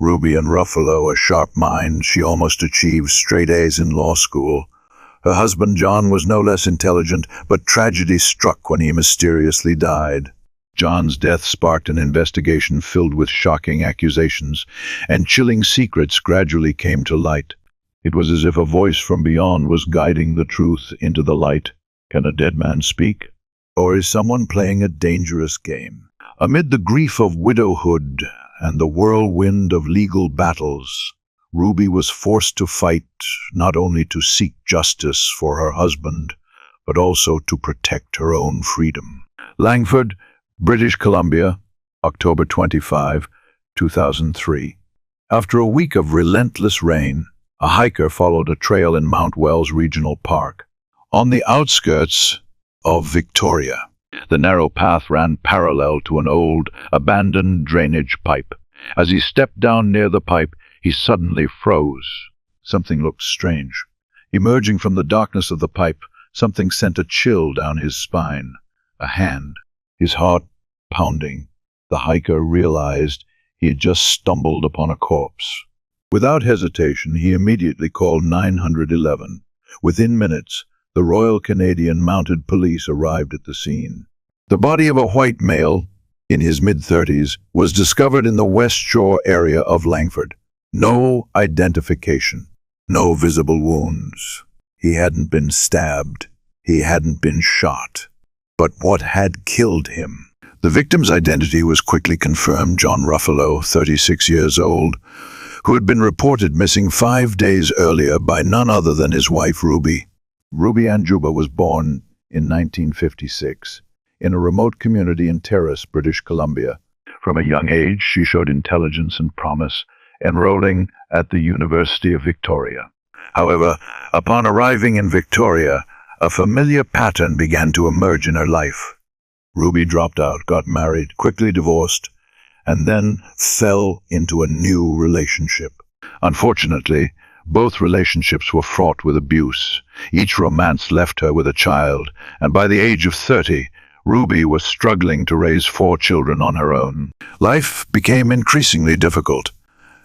Ruby and Ruffolo, a sharp mind, she almost achieved straight A's in law school. Her husband, John, was no less intelligent, but tragedy struck when he mysteriously died. John's death sparked an investigation filled with shocking accusations, and chilling secrets gradually came to light. It was as if a voice from beyond was guiding the truth into the light. Can a dead man speak? Or is someone playing a dangerous game? Amid the grief of widowhood and the whirlwind of legal battles, Ruby was forced to fight not only to seek justice for her husband, but also to protect her own freedom. Langford, British Columbia, October 25, 2003. After a week of relentless rain, a hiker followed a trail in Mount Wells Regional Park. On the outskirts of Victoria, the narrow path ran parallel to an old, abandoned drainage pipe. As he stepped down near the pipe, he suddenly froze. Something looked strange. Emerging from the darkness of the pipe, something sent a chill down his spine. A hand. His heart pounding. The hiker realized he had just stumbled upon a corpse. Without hesitation, he immediately called 911. Within minutes, the Royal Canadian Mounted Police arrived at the scene. The body of a white male, in his mid-30s, was discovered in the West Shore area of Langford. No identification, no visible wounds. He hadn't been stabbed. He hadn't been shot. But what had killed him? The victim's identity was quickly confirmed. John Ruffolo, 36 years old, who had been reported missing 5 days earlier by none other than his wife, Ruby. Ruby Anjuba was born in 1956 in a remote community in Terrace, British Columbia. From a young age, she showed intelligence and promise, enrolling at the University of Victoria. However, upon arriving in Victoria, a familiar pattern began to emerge in her life. Ruby dropped out, got married, quickly divorced, and then fell into a new relationship. Unfortunately, both relationships were fraught with abuse. Each romance left her with a child, and by the age of 30, Ruby was struggling to raise 4 children on her own. Life became increasingly difficult,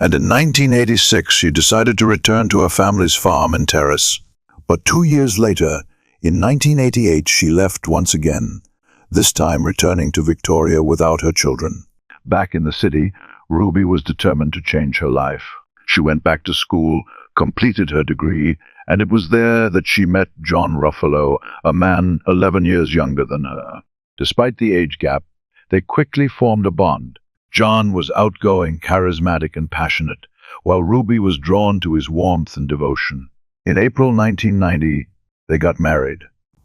and in 1986 she decided to return to her family's farm in Terrace. But 2 years later, in 1988, she left once again, this time returning to Victoria without her children. Back in the city, Ruby was determined to change her life. She went back to school, completed her degree, and it was there that she met John Ruffolo, a man 11 years younger than her. Despite the age gap, they quickly formed a bond. John was outgoing, charismatic, and passionate, while Ruby was drawn to his warmth and devotion. In April 1990, they got married.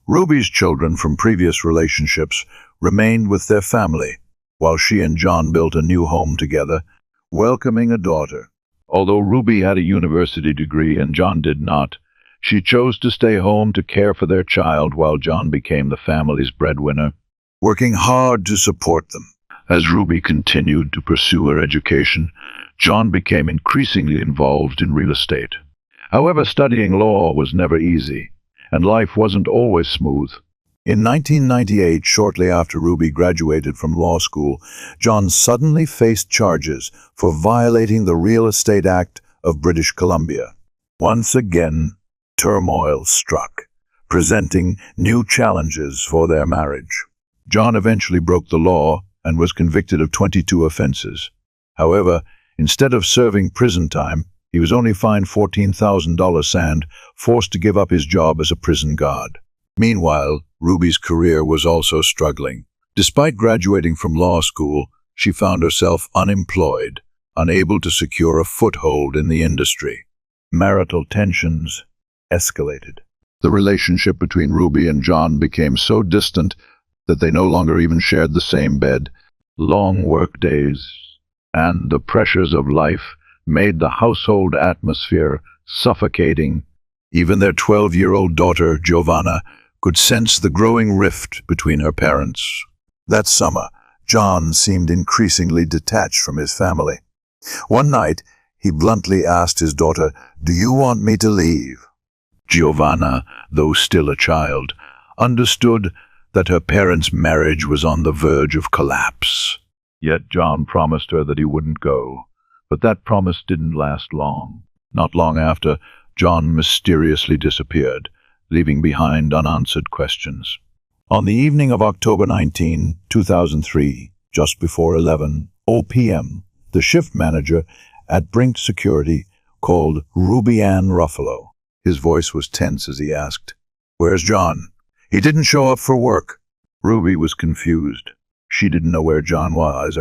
Ruby's children from previous relationships remained with their family, while she and John built a new home together, welcoming a daughter. Although Ruby had a university degree and John did not, she chose to stay home to care for their child while John became the family's breadwinner, working hard to support them. As Ruby continued to pursue her education, John became increasingly involved in real estate. However, studying law was never easy, and life wasn't always smooth. In 1998, shortly after Ruby graduated from law school, John suddenly faced charges for violating the Real Estate Act of British Columbia. Once again, turmoil struck, presenting new challenges for their marriage. John eventually broke the law and was convicted of 22 offenses. However, instead of serving prison time, he was only fined $14,000 and forced to give up his job as a prison guard. Meanwhile, Ruby's career was also struggling. Despite graduating from law school, she found herself unemployed, unable to secure a foothold in the industry. Marital tensions escalated. The relationship between Ruby and John became so distant that they no longer even shared the same bed. Long work days and the pressures of life made the household atmosphere suffocating. Even their 12-year-old daughter, Giovanna, could sense the growing rift between her parents. That summer, John seemed increasingly detached from his family. One night, he bluntly asked his daughter, "Do you want me to leave?" Giovanna, though still a child, understood that her parents' marriage was on the verge of collapse. Yet John promised her that he wouldn't go. But that promise didn't last long. Not long after, John mysteriously disappeared, leaving behind unanswered questions. On the evening of October 19, 2003, just before 11 p.m., the shift manager at Brink Security called Ruby Ann Ruffolo. His voice was tense as he asked, "Where's John? He didn't show up for work." Ruby was confused. She didn't know where John was.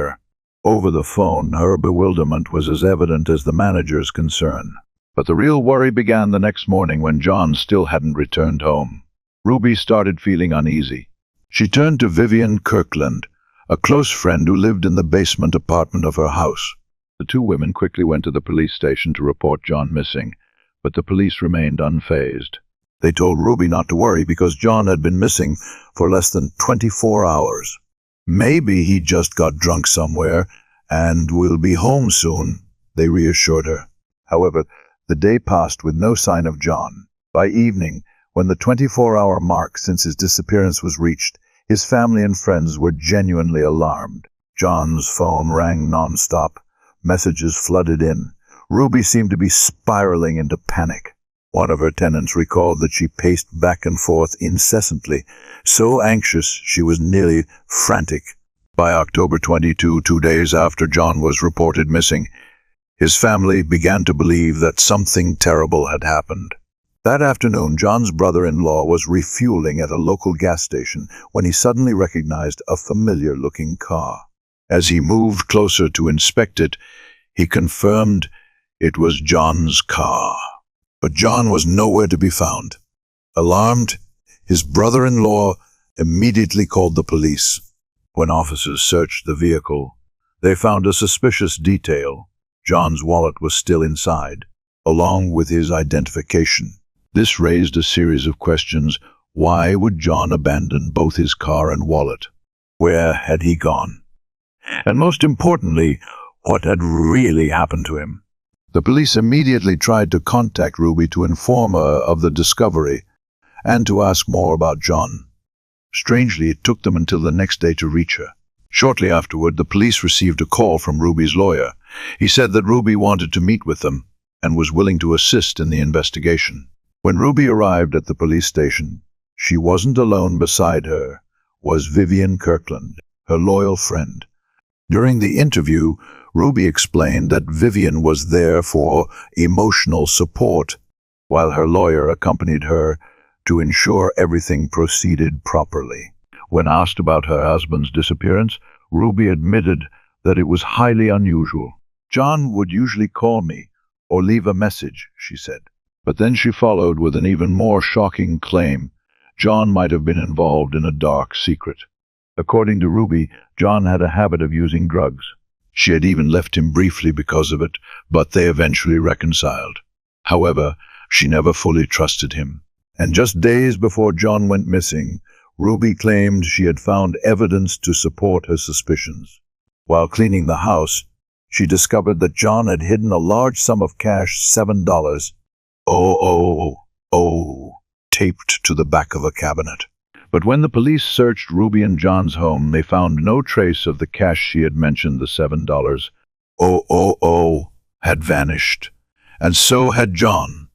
Over the phone, her bewilderment was as evident as the manager's concern. But the real worry began the next morning when John still hadn't returned home. Ruby started feeling uneasy. She turned to Vivian Kirkland, a close friend who lived in the basement apartment of her house. The two women quickly went to the police station to report John missing, but the police remained unfazed. They told Ruby not to worry because John had been missing for less than 24 hours. "Maybe he just got drunk somewhere and will be home soon," they reassured her. However, the day passed with no sign of John. By evening, when the 24-hour mark since his disappearance was reached, his family and friends were genuinely alarmed. John's phone rang nonstop. Messages flooded in. Ruby seemed to be spiraling into panic. One of her tenants recalled that she paced back and forth incessantly, so anxious she was nearly frantic. By October 22, 2 days after John was reported missing, his family began to believe that something terrible had happened. That afternoon, John's brother-in-law was refueling at a local gas station when he suddenly recognized a familiar-looking car. As he moved closer to inspect it, he confirmed it was John's car. But John was nowhere to be found. Alarmed, his brother-in-law immediately called the police. When officers searched the vehicle, they found a suspicious detail. John's wallet was still inside, along with his identification. This raised a series of questions. Why would John abandon both his car and wallet? Where had he gone? And most importantly, what had really happened to him? The police immediately tried to contact Ruby to inform her of the discovery and to ask more about John. Strangely, it took them until the next day to reach her. Shortly afterward, the police received a call from Ruby's lawyer. He said that Ruby wanted to meet with them and was willing to assist in the investigation. When Ruby arrived at the police station, she wasn't alone. Beside her was Vivian Kirkland, her loyal friend. During the interview, Ruby explained that Vivian was there for emotional support, while her lawyer accompanied her to ensure everything proceeded properly. When asked about her husband's disappearance, Ruby admitted that it was highly unusual. "John would usually call me or leave a message," she said. But then she followed with an even more shocking claim. John might have been involved in a dark secret. According to Ruby, John had a habit of using drugs. She had even left him briefly because of it, but they eventually reconciled. However, she never fully trusted him. And just days before John went missing, Ruby claimed she had found evidence to support her suspicions. While cleaning the house, she discovered that John had hidden a large sum of cash, $7, taped to the back of a cabinet. But when the police searched Ruby and John's home, they found no trace of the cash she had mentioned. The $7 had vanished, and so had John.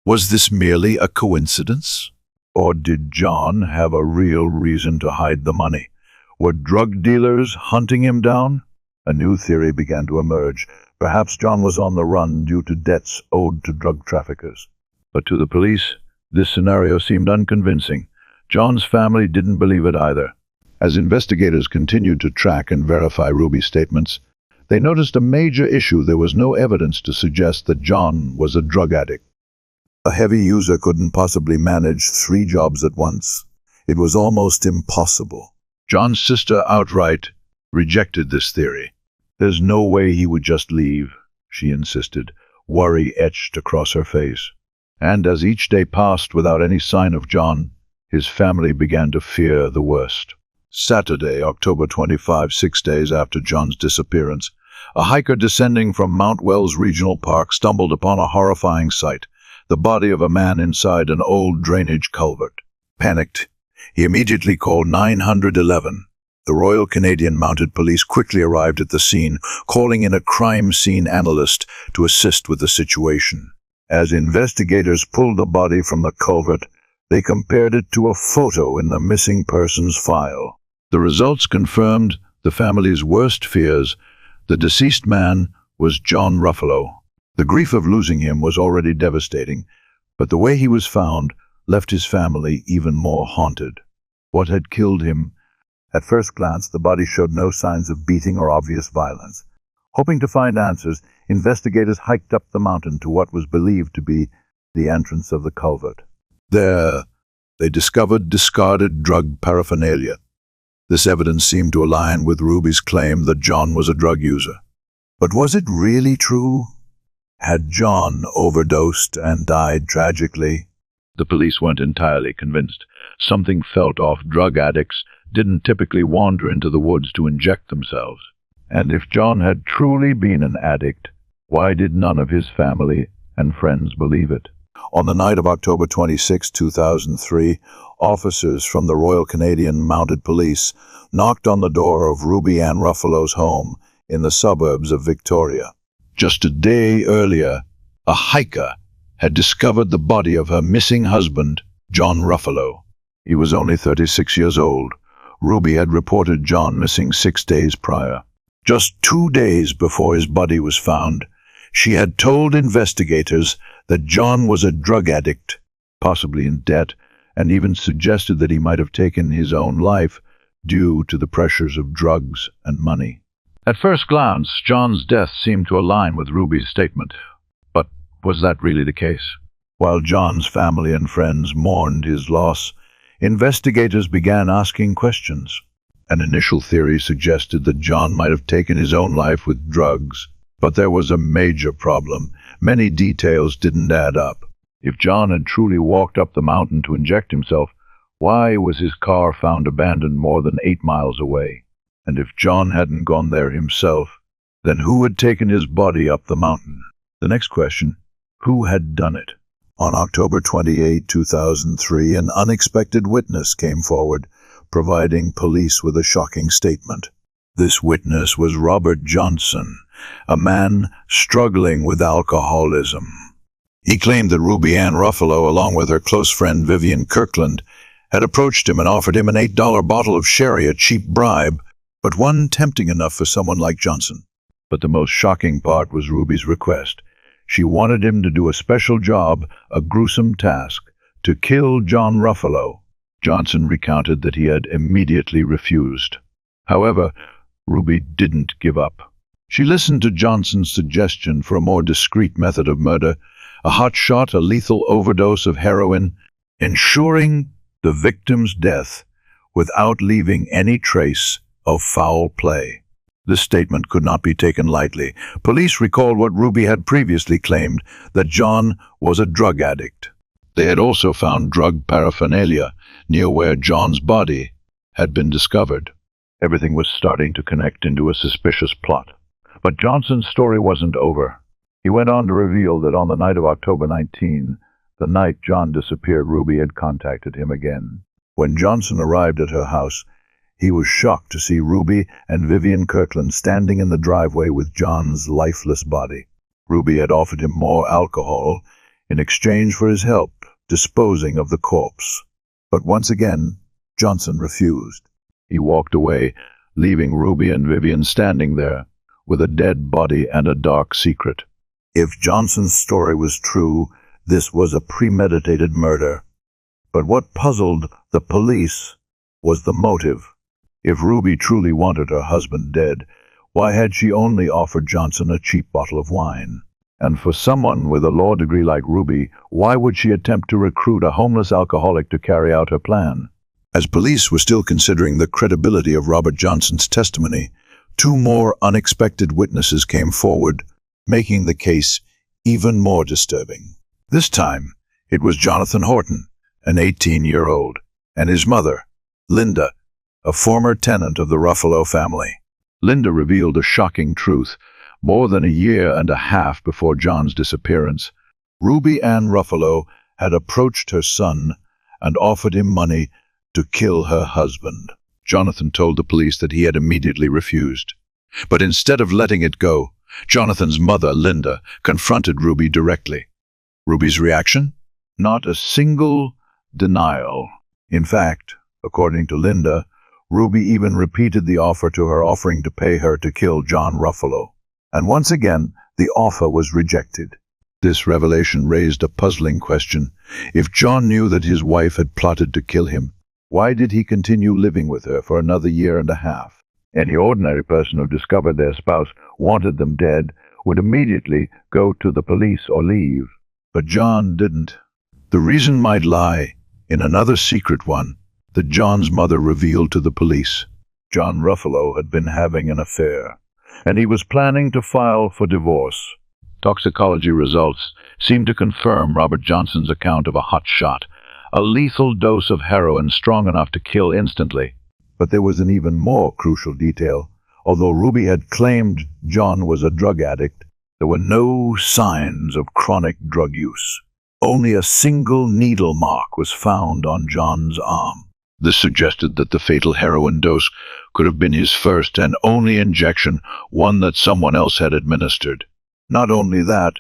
Was this merely a coincidence? Or did John have a real reason to hide the money? Were drug dealers hunting him down? A new theory began to emerge. Perhaps John was on the run due to debts owed to drug traffickers. But to the police, this scenario seemed unconvincing. John's family didn't believe it either. As investigators continued to track and verify Ruby's statements, they noticed a major issue. There was no evidence to suggest that John was a drug addict. A heavy user couldn't possibly manage 3 jobs at once. It was almost impossible. John's sister outright rejected this theory. "There's no way he would just leave," she insisted, worry etched across her face. And as each day passed without any sign of John, his family began to fear the worst. Saturday, October 25, 6 days after John's disappearance, a hiker descending from Mount Wells Regional Park stumbled upon a horrifying sight: the body of a man inside an old drainage culvert. Panicked, he immediately called 911. The Royal Canadian Mounted Police quickly arrived at the scene, calling in a crime scene analyst to assist with the situation. As investigators pulled the body from the culvert, they compared it to a photo in the missing persons file. The results confirmed the family's worst fears. The deceased man was John Ruffolo. The grief of losing him was already devastating, but the way he was found left his family even more haunted. What had killed him? At first glance, the body showed no signs of beating or obvious violence. Hoping to find answers, investigators hiked up the mountain to what was believed to be the entrance of the culvert. There, they discovered discarded drug paraphernalia. This evidence seemed to align with Ruby's claim that John was a drug user. But was it really true? Had John overdosed and died tragically? The police weren't entirely convinced. Something felt off. Drug addicts didn't typically wander into the woods to inject themselves. And if John had truly been an addict, why did none of his family and friends believe it? On the night of October 26, 2003, officers from the Royal Canadian Mounted Police knocked on the door of Ruby Ann Ruffolo's home in the suburbs of Victoria. Just a day earlier, a hiker had discovered the body of her missing husband, John Ruffolo. He was only 36 years old. Ruby had reported John missing 6 days prior. Just 2 days before his body was found, she had told investigators that John was a drug addict, possibly in debt, and even suggested that he might have taken his own life due to the pressures of drugs and money. At first glance, John's death seemed to align with Ruby's statement. But was that really the case? While John's family and friends mourned his loss, investigators began asking questions. An initial theory suggested that John might have taken his own life with drugs. But there was a major problem. Many details didn't add up. If John had truly walked up the mountain to inject himself, why was his car found abandoned more than 8 miles away? And if John hadn't gone there himself, then who had taken his body up the mountain? The next question, who had done it? On October 28, 2003, an unexpected witness came forward, providing police with a shocking statement. This witness was Robert Johnson, a man struggling with alcoholism. He claimed that Ruby Ann Ruffolo, along with her close friend Vivian Kirkland, had approached him and offered him an $8 bottle of sherry, a cheap bribe, but one tempting enough for someone like Johnson. But the most shocking part was Ruby's request. She wanted him to do a special job, a gruesome task, to kill John Ruffolo. Johnson recounted that he had immediately refused. However, Ruby didn't give up. She listened to Johnson's suggestion for a more discreet method of murder, a hot shot, a lethal overdose of heroin, ensuring the victim's death without leaving any trace of foul play. This statement could not be taken lightly. Police recalled what Ruby had previously claimed, that John was a drug addict. They had also found drug paraphernalia near where John's body had been discovered. Everything was starting to connect into a suspicious plot. But Johnson's story wasn't over. He went on to reveal that on the night of October 19, the night John disappeared, Ruby had contacted him again. When Johnson arrived at her house, he was shocked to see Ruby and Vivian Kirkland standing in the driveway with John's lifeless body. Ruby had offered him more alcohol in exchange for his help disposing of the corpse. But once again, Johnson refused. He walked away, leaving Ruby and Vivian standing there with a dead body and a dark secret. If Johnson's story was true, this was a premeditated murder. But what puzzled the police was the motive. If Ruby truly wanted her husband dead, why had she only offered Johnson a cheap bottle of wine? And for someone with a law degree like Ruby, why would she attempt to recruit a homeless alcoholic to carry out her plan? As police were still considering the credibility of Robert Johnson's testimony, 2 more unexpected witnesses came forward, making the case even more disturbing. This time, it was Jonathan Horton, an 18-year-old, and his mother, Linda, a former tenant of the Ruffolo family. Linda revealed a shocking truth. More than a year and a half before John's disappearance, Ruby Ann Ruffolo had approached her son and offered him money to kill her husband. Jonathan told the police that he had immediately refused. But instead of letting it go, Jonathan's mother, Linda, confronted Ruby directly. Ruby's reaction? Not a single denial. In fact, according to Linda, Ruby even repeated the offer to her, offering to pay her to kill John Ruffolo. And once again, the offer was rejected. This revelation raised a puzzling question. If John knew that his wife had plotted to kill him, why did he continue living with her for another year and a half? Any ordinary person who discovered their spouse wanted them dead would immediately go to the police or leave. But John didn't. The reason might lie in another secret one that John's mother revealed to the police. John Ruffolo had been having an affair, and he was planning to file for divorce. Toxicology results seemed to confirm Robert Johnson's account of a hot shot, a lethal dose of heroin strong enough to kill instantly. But there was an even more crucial detail. Although Ruby had claimed John was a drug addict, there were no signs of chronic drug use. Only a single needle mark was found on John's arm. This suggested that the fatal heroin dose could have been his first and only injection, one that someone else had administered. Not only that,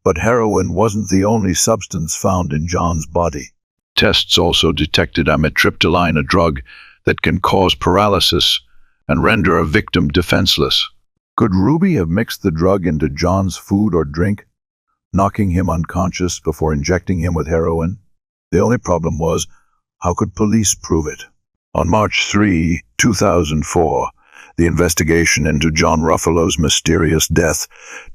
but heroin wasn't the only substance found in John's body. Tests also detected amitriptyline, a drug that can cause paralysis and render a victim defenseless. Could Ruby have mixed the drug into John's food or drink, knocking him unconscious before injecting him with heroin? The only problem was, how could police prove it? On March 3, 2004, the investigation into John Ruffolo's mysterious death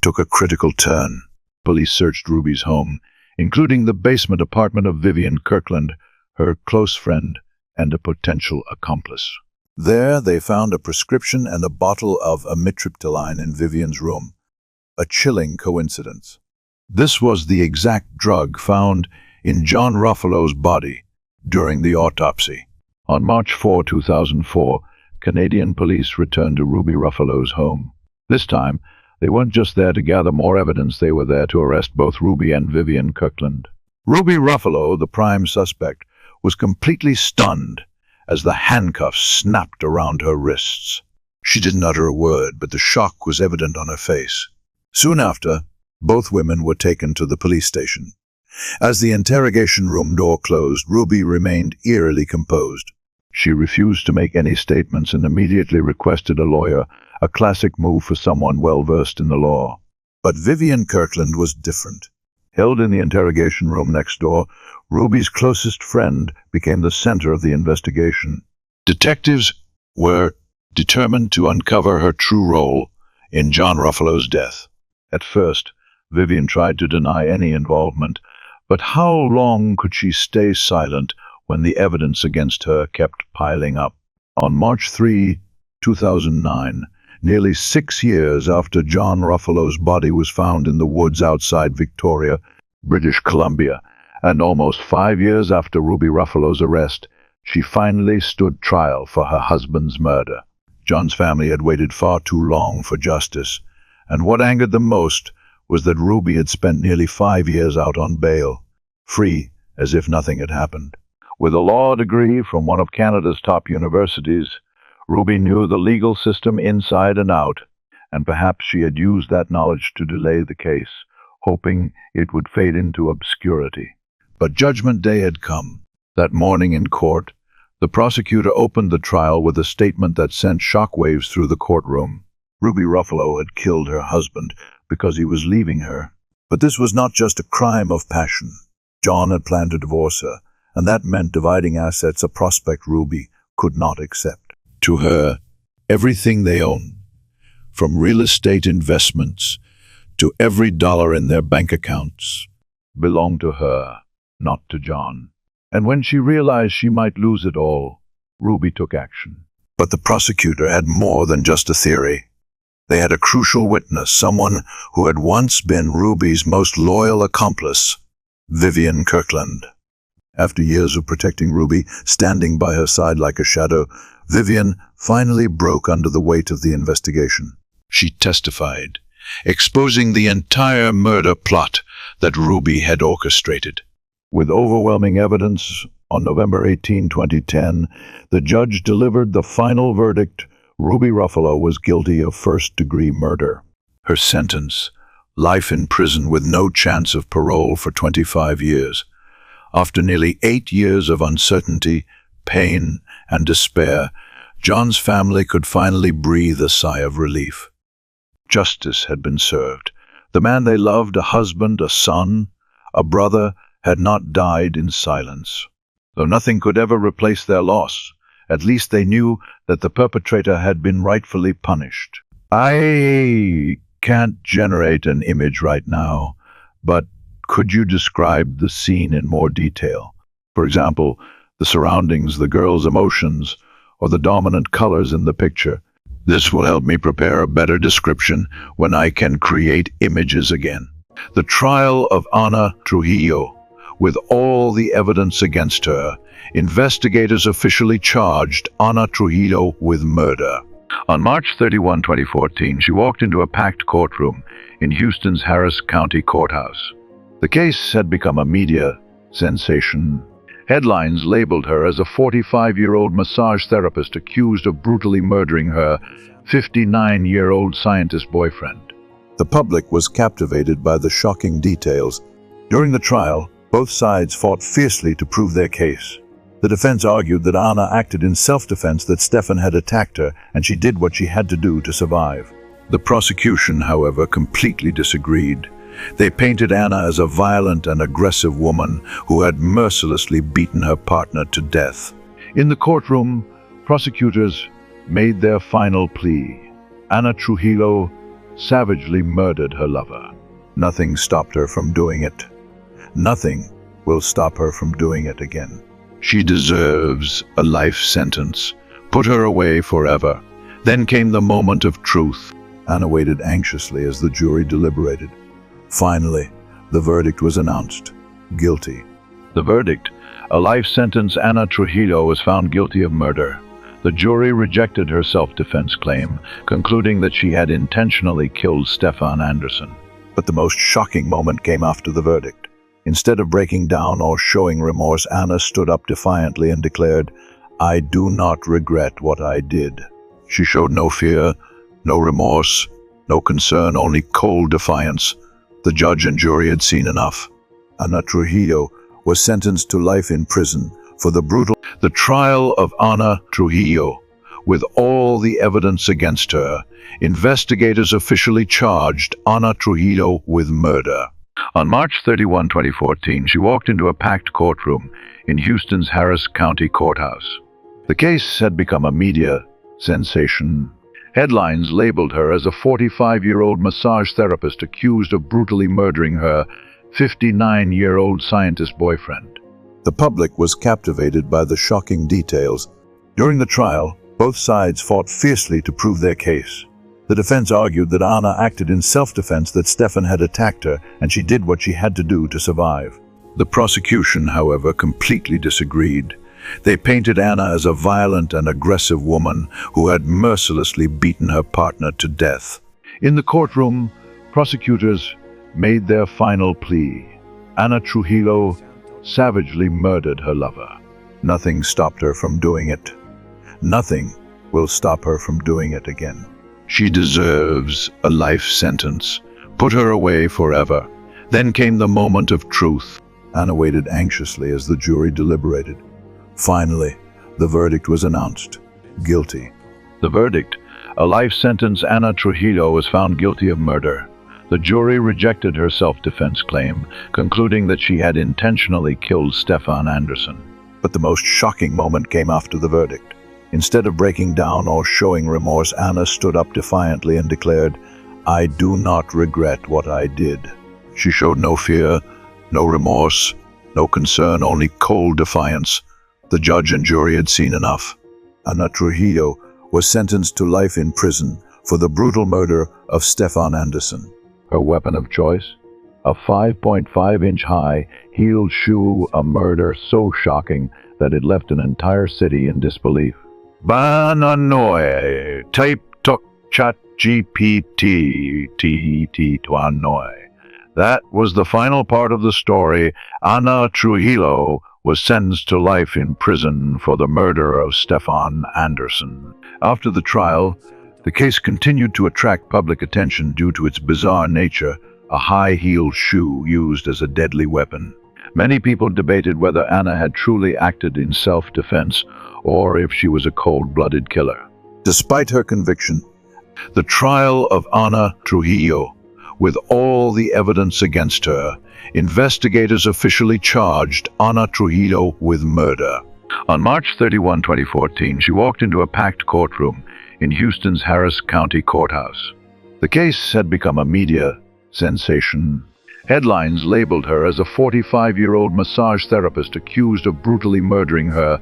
took a critical turn. Police searched Ruby's home, including the basement apartment of Vivian Kirkland, her close friend and a potential accomplice. There they found a prescription and a bottle of amitriptyline in Vivian's room. A chilling coincidence. This was the exact drug found in John Ruffolo's body during the autopsy. On March 4, 2004, Canadian police returned to Ruby Ruffolo's home. This time, they weren't just there to gather more evidence, they were there to arrest both Ruby and Vivian Kirkland. Ruby Ruffolo, the prime suspect, was completely stunned as the handcuffs snapped around her wrists. She didn't utter a word, but the shock was evident on her face. Soon after, both women were taken to the police station. As the interrogation room door closed, Ruby remained eerily composed. She refused to make any statements and immediately requested a lawyer, a classic move for someone well-versed in the law. But Vivian Kirkland was different. Held in the interrogation room next door, Ruby's closest friend became the center of the investigation. Detectives were determined to uncover her true role in John Ruffolo's death. At first, Vivian tried to deny any involvement, but how long could she stay silent when the evidence against her kept piling up? On March 3, 2009, nearly 6 years after John Ruffolo's body was found in the woods outside Victoria, British Columbia, and almost 5 years after Ruby Ruffolo's arrest, she finally stood trial for her husband's murder. John's family had waited far too long for justice, and what angered them most was that Ruby had spent nearly 5 years out on bail, free as if nothing had happened. With a law degree from one of Canada's top universities, Ruby knew the legal system inside and out, and perhaps she had used that knowledge to delay the case, hoping it would fade into obscurity. But Judgment Day had come. That morning in court, the prosecutor opened the trial with a statement that sent shockwaves through the courtroom. Ruby Ruffolo had killed her husband because he was leaving her. But this was not just a crime of passion. John had planned to divorce her, and that meant dividing assets, a prospect Ruby could not accept. To her, everything they owned, from real estate investments to every dollar in their bank accounts, belonged to her, not to John. And when she realized she might lose it all, Ruby took action. But the prosecutor had more than just a theory. They had a crucial witness, someone who had once been Ruby's most loyal accomplice, Vivian Kirkland. After years of protecting Ruby, standing by her side like a shadow, Vivian finally broke under the weight of the investigation. She testified, exposing the entire murder plot that Ruby had orchestrated. With overwhelming evidence, On November 18, 2010, the judge delivered the final verdict. Ruby Ruffolo was guilty of first-degree murder. Her sentence, life in prison with no chance of parole for 25 years. After nearly 8 years of uncertainty, pain, and despair, John's family could finally breathe a sigh of relief. Justice had been served. The man they loved, a husband, a son, a brother, had not died in silence. Though nothing could ever replace their loss, at least they knew that the perpetrator had been rightfully punished. I can't generate an image right now, but could you describe the scene in more detail? For example, the surroundings, the girl's emotions, or the dominant colors in the picture. This will help me prepare a better description when I can create images again. The trial of Ana Trujillo. With all the evidence against her, investigators officially charged Ana Trujillo with murder. On March 31, 2014, she walked into a packed courtroom in Houston's Harris County Courthouse. The case had become a media sensation. Headlines labeled her as a 45-year-old massage therapist accused of brutally murdering her 59-year-old scientist boyfriend. The public was captivated by the shocking details. During the trial, both sides fought fiercely to prove their case. The defense argued that Ana acted in self-defense, that Stefan had attacked her, and she did what she had to do to survive. The prosecution, however, completely disagreed. They painted Ana as a violent and aggressive woman who had mercilessly beaten her partner to death. In the courtroom, prosecutors made their final plea. Ana Trujillo savagely murdered her lover. Nothing stopped her from doing it. Nothing will stop her from doing it again. She deserves a life sentence. Put her away forever. Then came the moment of truth. Ana waited anxiously as the jury deliberated. Finally, the verdict was announced. Guilty. The verdict, a life sentence. Ana Trujillo was found guilty of murder. The jury rejected her self-defense claim, concluding that she had intentionally killed Stefan Anderson. But the most shocking moment came after the verdict. Instead of breaking down or showing remorse, Ana stood up defiantly and declared, "I do not regret what I did." She showed no fear, no remorse, no concern, only cold defiance. The judge and jury had seen enough. Ana Trujillo was sentenced to life in prison for the trial of Ana Trujillo. With all the evidence against her, investigators officially charged Ana Trujillo with murder. On March 31, 2014, she walked into a packed courtroom in Houston's Harris County Courthouse. The case had become a media sensation. Headlines labeled her as a 45-year-old massage therapist accused of brutally murdering her 59-year-old scientist boyfriend. The public was captivated by the shocking details. During the trial, both sides fought fiercely to prove their case. The defense argued that Ana acted in self-defense, that Stefan had attacked her, and she did what she had to do to survive. The prosecution, however, completely disagreed. They painted Ana as a violent and aggressive woman who had mercilessly beaten her partner to death. In the courtroom, prosecutors made their final plea. Ana Trujillo savagely murdered her lover. Nothing stopped her from doing it. Nothing will stop her from doing it again. She deserves a life sentence. Put her away forever. Then came the moment of truth. Ana waited anxiously as the jury deliberated. Finally, the verdict was announced. Guilty. The verdict, a life sentence. Ana Trujillo was found guilty of murder. The jury rejected her self-defense claim, concluding that she had intentionally killed Stefan Anderson. But the most shocking moment came after the verdict. Instead of breaking down or showing remorse, Ana stood up defiantly and declared, "I do not regret what I did." She showed no fear, no remorse, no concern, only cold defiance. The judge and jury had seen enough. Ana Trujillo was sentenced to life in prison for the brutal murder of Stefan Anderson. Her weapon of choice? A 5.5-inch high heeled shoe, a murder so shocking that it left an entire city in disbelief. Bananoy, type tok chat GPT tuanoy. That was the final part of the story. Ana Trujillo was sentenced to life in prison for the murder of Stefan Anderson. After the trial, the case continued to attract public attention due to its bizarre nature, a high-heeled shoe used as a deadly weapon. Many people debated whether Anna had truly acted in self-defense or if she was a cold-blooded killer. Despite her conviction, the trial of Ana Trujillo, with all the evidence against her, investigators officially charged Ana Trujillo with murder. On March 31, 2014, she walked into a packed courtroom in Houston's Harris County Courthouse. The case had become a media sensation. Headlines labeled her as a 45-year-old massage therapist accused of brutally murdering her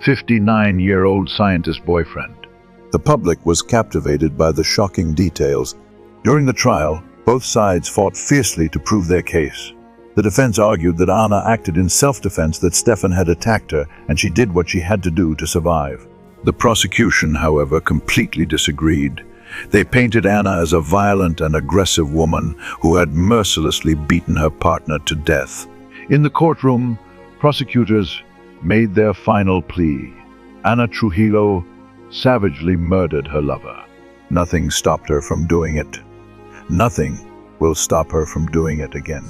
59-year-old scientist boyfriend. The public was captivated by the shocking details. During the trial, both sides fought fiercely to prove their case. The defense argued that Anna acted in self-defense, that Stefan had attacked her, and she did what she had to do to survive. The prosecution, however, completely disagreed. They painted Anna as a violent and aggressive woman who had mercilessly beaten her partner to death. In the courtroom, prosecutors made their final plea. Ana Trujillo savagely murdered her lover. Nothing stopped her from doing it. Nothing will stop her from doing it again.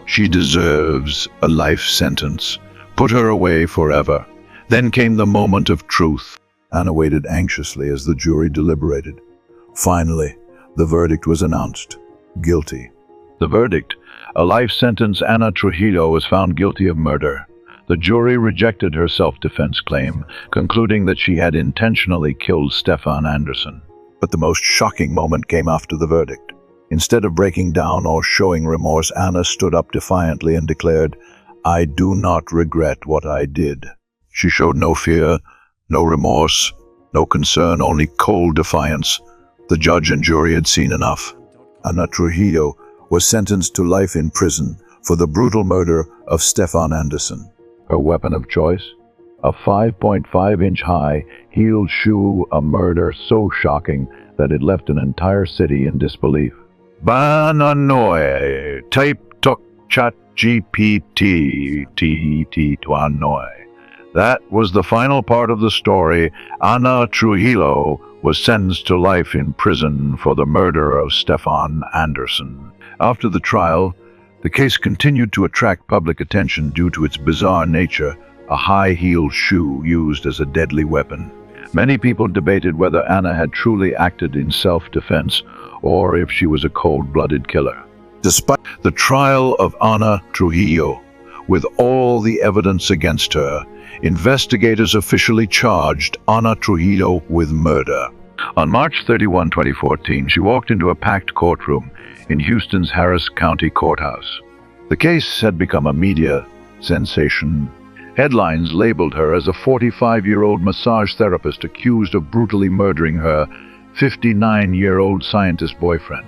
She deserves a life sentence. Put her away forever. Then came the moment of truth. Anna waited anxiously as the jury deliberated. Finally, the verdict was announced. Guilty. The verdict: a life sentence. Ana Trujillo was found guilty of murder. The jury rejected her self-defense claim, concluding that she had intentionally killed Stefan Anderson. But the most shocking moment came after the verdict. Instead of breaking down or showing remorse, Anna stood up defiantly and declared, "I do not regret what I did." She showed no fear, no remorse, no concern, only cold defiance. The judge and jury had seen enough. Ana Trujillo was sentenced to life in prison for the brutal murder of Stefan Anderson. Her weapon of choice? A 5.5-inch high heeled shoe, a murder so shocking that it left an entire city in disbelief. Bananoy, type tok chat GPT tuanoy. That was the final part of the story. Ana Trujillo was sentenced to life in prison for the murder of Stefan Anderson. After the trial, the case continued to attract public attention due to its bizarre nature, a high-heeled shoe used as a deadly weapon. Many people debated whether Anna had truly acted in self-defense or if she was a cold-blooded killer. Despite the trial of Ana Trujillo, with all the evidence against her, investigators officially charged Ana Trujillo with murder. On March 31, 2014, she walked into a packed courtroom in Houston's Harris County Courthouse. The case had become a media sensation. Headlines labeled her as a 45-year-old massage therapist accused of brutally murdering her 59-year-old scientist boyfriend.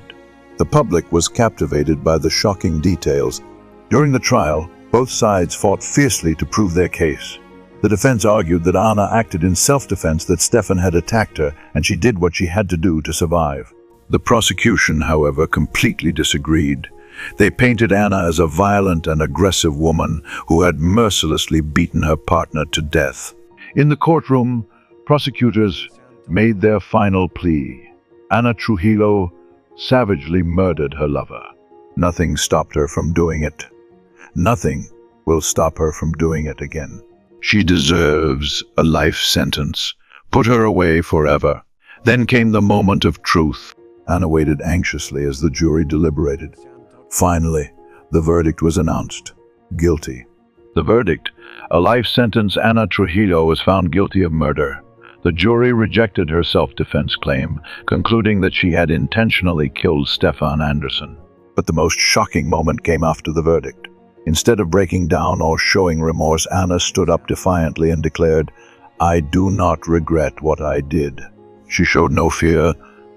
The public was captivated by the shocking details. During the trial, both sides fought fiercely to prove their case. The defense argued that Anna acted in self-defense, that Stefan had attacked her, and she did what she had to do to survive. The prosecution, however, completely disagreed. They painted Anna as a violent and aggressive woman who had mercilessly beaten her partner to death. In the courtroom, prosecutors made their final plea. Ana Trujillo savagely murdered her lover. Nothing stopped her from doing it. Nothing will stop her from doing it again. She deserves a life sentence. Put her away forever. Then came the moment of truth. Anna waited anxiously as the jury deliberated. Finally, the verdict was announced. Guilty. The verdict: a life sentence. Ana Trujillo was found guilty of murder. The jury rejected her self-defense claim, concluding that she had intentionally killed Stefan Anderson. But the most shocking moment came after the verdict. Instead of breaking down or showing remorse, Anna stood up defiantly and declared, "I do not regret what I did." She showed no fear,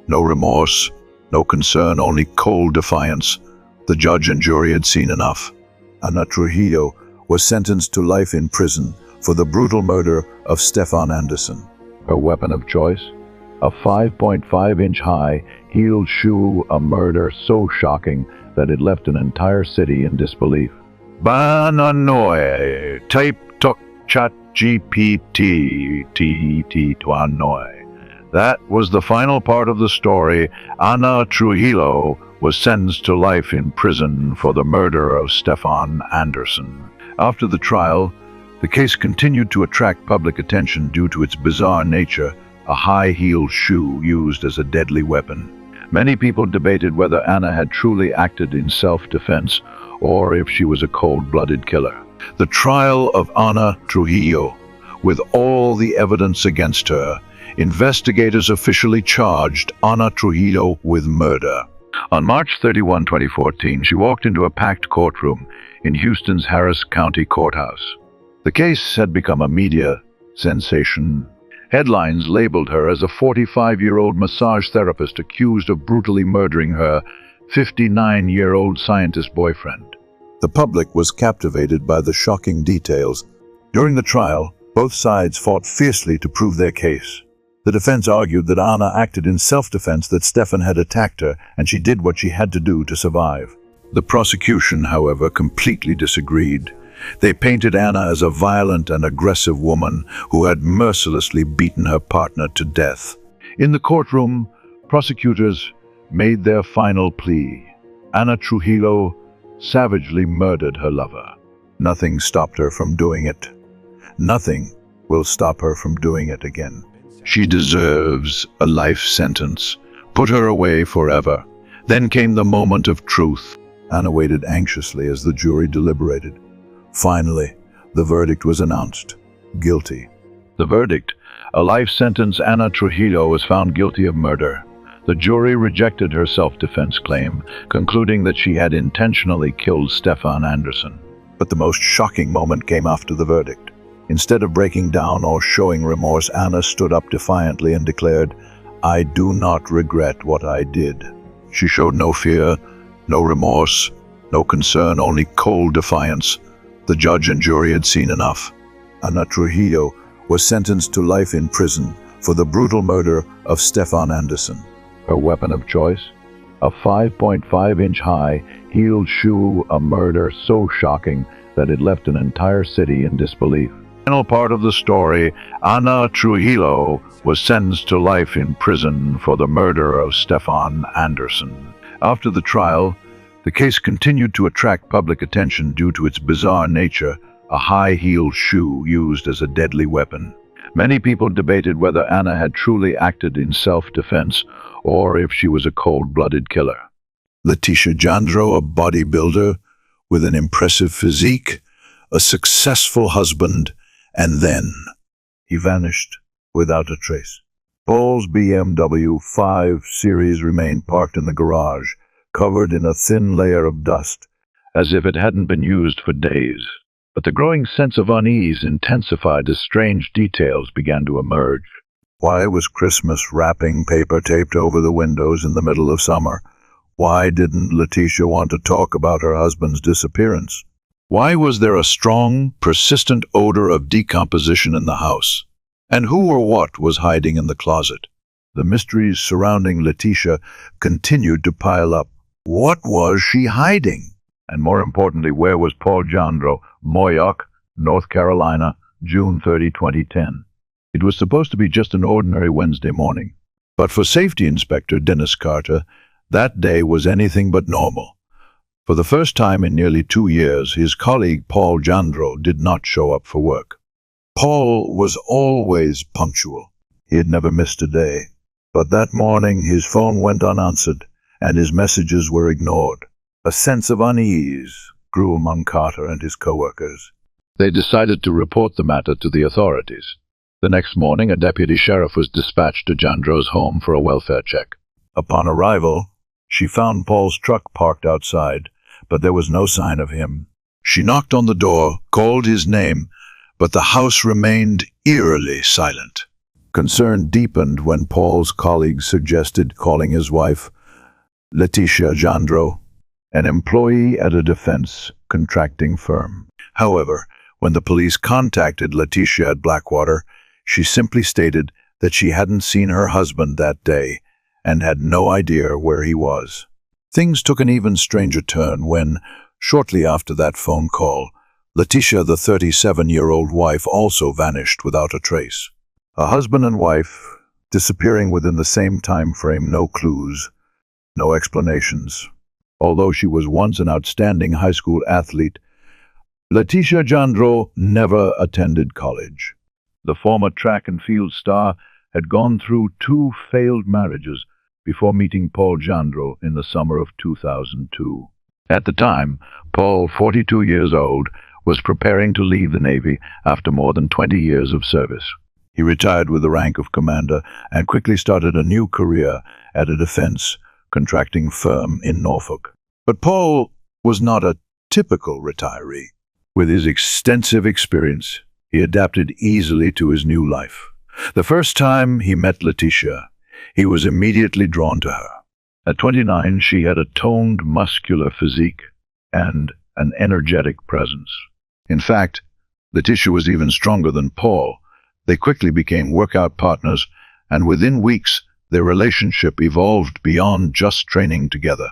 no remorse, no concern, only cold defiance. The judge and jury had seen enough. Ana Trujillo was sentenced to life in prison for the brutal murder of Stefan Anderson. Her weapon of choice? A 5.5-inch high heeled shoe, a murder so shocking that it left an entire city in disbelief. Bananoy, type tok chat GPT, tuanoi. That was the final part of the story. Ana Trujillo was sentenced to life in prison for the murder of Stefan Anderson. After the trial, the case continued to attract public attention due to its bizarre nature, a high-heeled shoe used as a deadly weapon. Many people debated whether Ana had truly acted in self-defense or if she was a cold-blooded killer. The trial of Ana Trujillo, with all the evidence against her, investigators officially charged Ana Trujillo with murder. On March 31, 2014, she walked into a packed courtroom in Houston's Harris County Courthouse. The case had become a media sensation. Headlines labeled her as a 45-year-old massage therapist accused of brutally murdering her 59-year-old scientist boyfriend. The public was captivated by the shocking details. During the trial, both sides fought fiercely to prove their case. The defense argued that Ana acted in self-defense, that Stefan had attacked her, and she did what she had to do to survive. The prosecution, however, completely disagreed. They painted Ana as a violent and aggressive woman who had mercilessly beaten her partner to death. In the courtroom, prosecutors made their final plea. Ana Trujillo savagely murdered her lover. Nothing stopped her from doing it. Nothing will stop her from doing it again. She deserves a life sentence. Put her away forever. Then came the moment of truth. Ana waited anxiously as the jury deliberated. Finally, the verdict was announced. Guilty. The verdict: a life sentence. Ana Trujillo was found guilty of murder. The jury rejected her self-defense claim, concluding that she had intentionally killed Stefan Anderson. But the most shocking moment came after the verdict. Instead of breaking down or showing remorse, Ana stood up defiantly and declared, "I do not regret what I did." She showed no fear, no remorse, no concern, only cold defiance. The judge and jury had seen enough. Ana Trujillo was sentenced to life in prison for the brutal murder of Stefan Anderson. Her weapon of choice? A 5.5-inch high heeled shoe, a murder so shocking that it left an entire city in disbelief. Final part of the story: Ana Trujillo was sentenced to life in prison for the murder of Stefan Anderson. After the trial, the case continued to attract public attention due to its bizarre nature, a high-heeled shoe used as a deadly weapon. Many people debated whether Ana had truly acted in self-defense or if she was a cold-blooded killer. Leticia Jandro, a bodybuilder with an impressive physique, a successful husband, and then he vanished without a trace. Paul's BMW 5 Series remained parked in the garage, covered in a thin layer of dust, as if it hadn't been used for days. But the growing sense of unease intensified as strange details began to emerge. Why was Christmas wrapping paper taped over the windows in the middle of summer? Why didn't Leticia want to talk about her husband's disappearance? Why was there a strong, persistent odor of decomposition in the house? And who or what was hiding in the closet? The mysteries surrounding Leticia continued to pile up. What was she hiding? And more importantly, where was Paul Jandro, Moyoc, North Carolina, June 30, 2010? It was supposed to be just an ordinary Wednesday morning. But for Safety Inspector Dennis Carter, that day was anything but normal. For the first time in nearly 2 years, his colleague Paul Jandro did not show up for work. Paul was always punctual. He had never missed a day. But that morning, his phone went unanswered, and his messages were ignored. A sense of unease grew among Carter and his coworkers. They decided to report the matter to the authorities. The next morning, a deputy sheriff was dispatched to Jandro's home for a welfare check. Upon arrival, she found Paul's truck parked outside, but there was no sign of him. She knocked on the door, called his name, but the house remained eerily silent. Concern deepened when Paul's colleagues suggested calling his wife, Leticia Jandro, an employee at a defense contracting firm. However, when the police contacted Leticia at Blackwater, she simply stated that she hadn't seen her husband that day and had no idea where he was. Things took an even stranger turn when, Shortly after that phone call, Letitia, the 37-year-old wife, also vanished without a trace. A husband and wife disappearing within the same time frame, no clues, no explanations. Although she was once an outstanding high school athlete, Letitia Jandreau never attended college. The former track and field star had gone through 2 failed marriages before meeting Paul Jandreau in the summer of 2002. At the time, Paul, 42 years old, was preparing to leave the Navy after more than 20 years of service. He retired with the rank of commander and quickly started a new career at a defense contracting firm in Norfolk. But Paul was not a typical retiree. With his extensive experience, he adapted easily to his new life. The first time he met Letitia, he was immediately drawn to her. At 29, she had a toned, muscular physique and an energetic presence. In fact, Letitia was even stronger than Paul. They quickly became workout partners, and within weeks, their relationship evolved beyond just training together.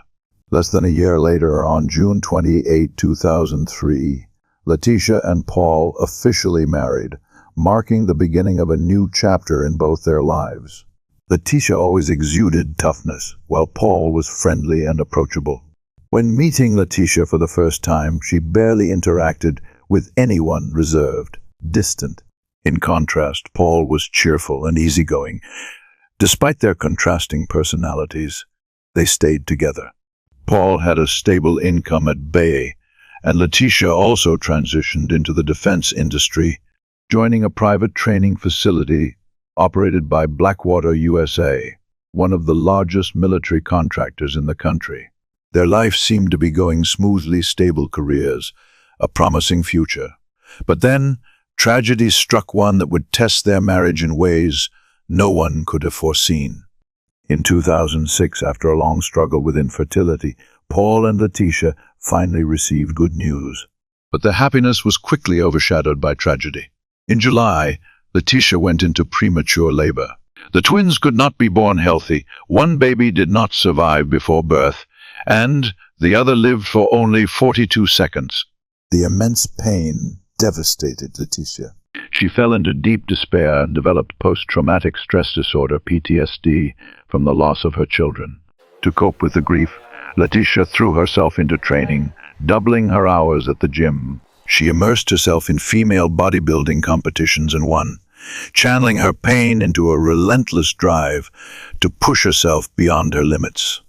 Less than a year later, on June 28, 2003, Letitia and Paul officially married, marking the beginning of a new chapter in both their lives. Letitia always exuded toughness, while Paul was friendly and approachable. When meeting Letitia for the first time, she barely interacted with anyone, reserved, distant. In contrast, Paul was cheerful and easygoing. Despite their contrasting personalities, they stayed together. Paul had a stable income at Bay, and Letitia also transitioned into the defense industry, joining a private training facility operated by Blackwater USA, one of the largest military contractors in the country. Their life seemed to be going smoothly, stable careers, a promising future. But then, tragedy struck, one that would test their marriage in ways no one could have foreseen. In 2006, after a long struggle with infertility, Paul and Letitia finally received good news. But their happiness was quickly overshadowed by tragedy. In July, Letitia went into premature labor. The twins could not be born healthy. One baby did not survive before birth, and the other lived for only 42 seconds. The immense pain devastated Letitia. She fell into deep despair and developed post-traumatic stress disorder, PTSD, from the loss of her children. To cope with the grief, Letitia threw herself into training, doubling her hours at the gym. She immersed herself in female bodybuilding competitions and won, channeling her pain into a relentless drive to push herself beyond her limits.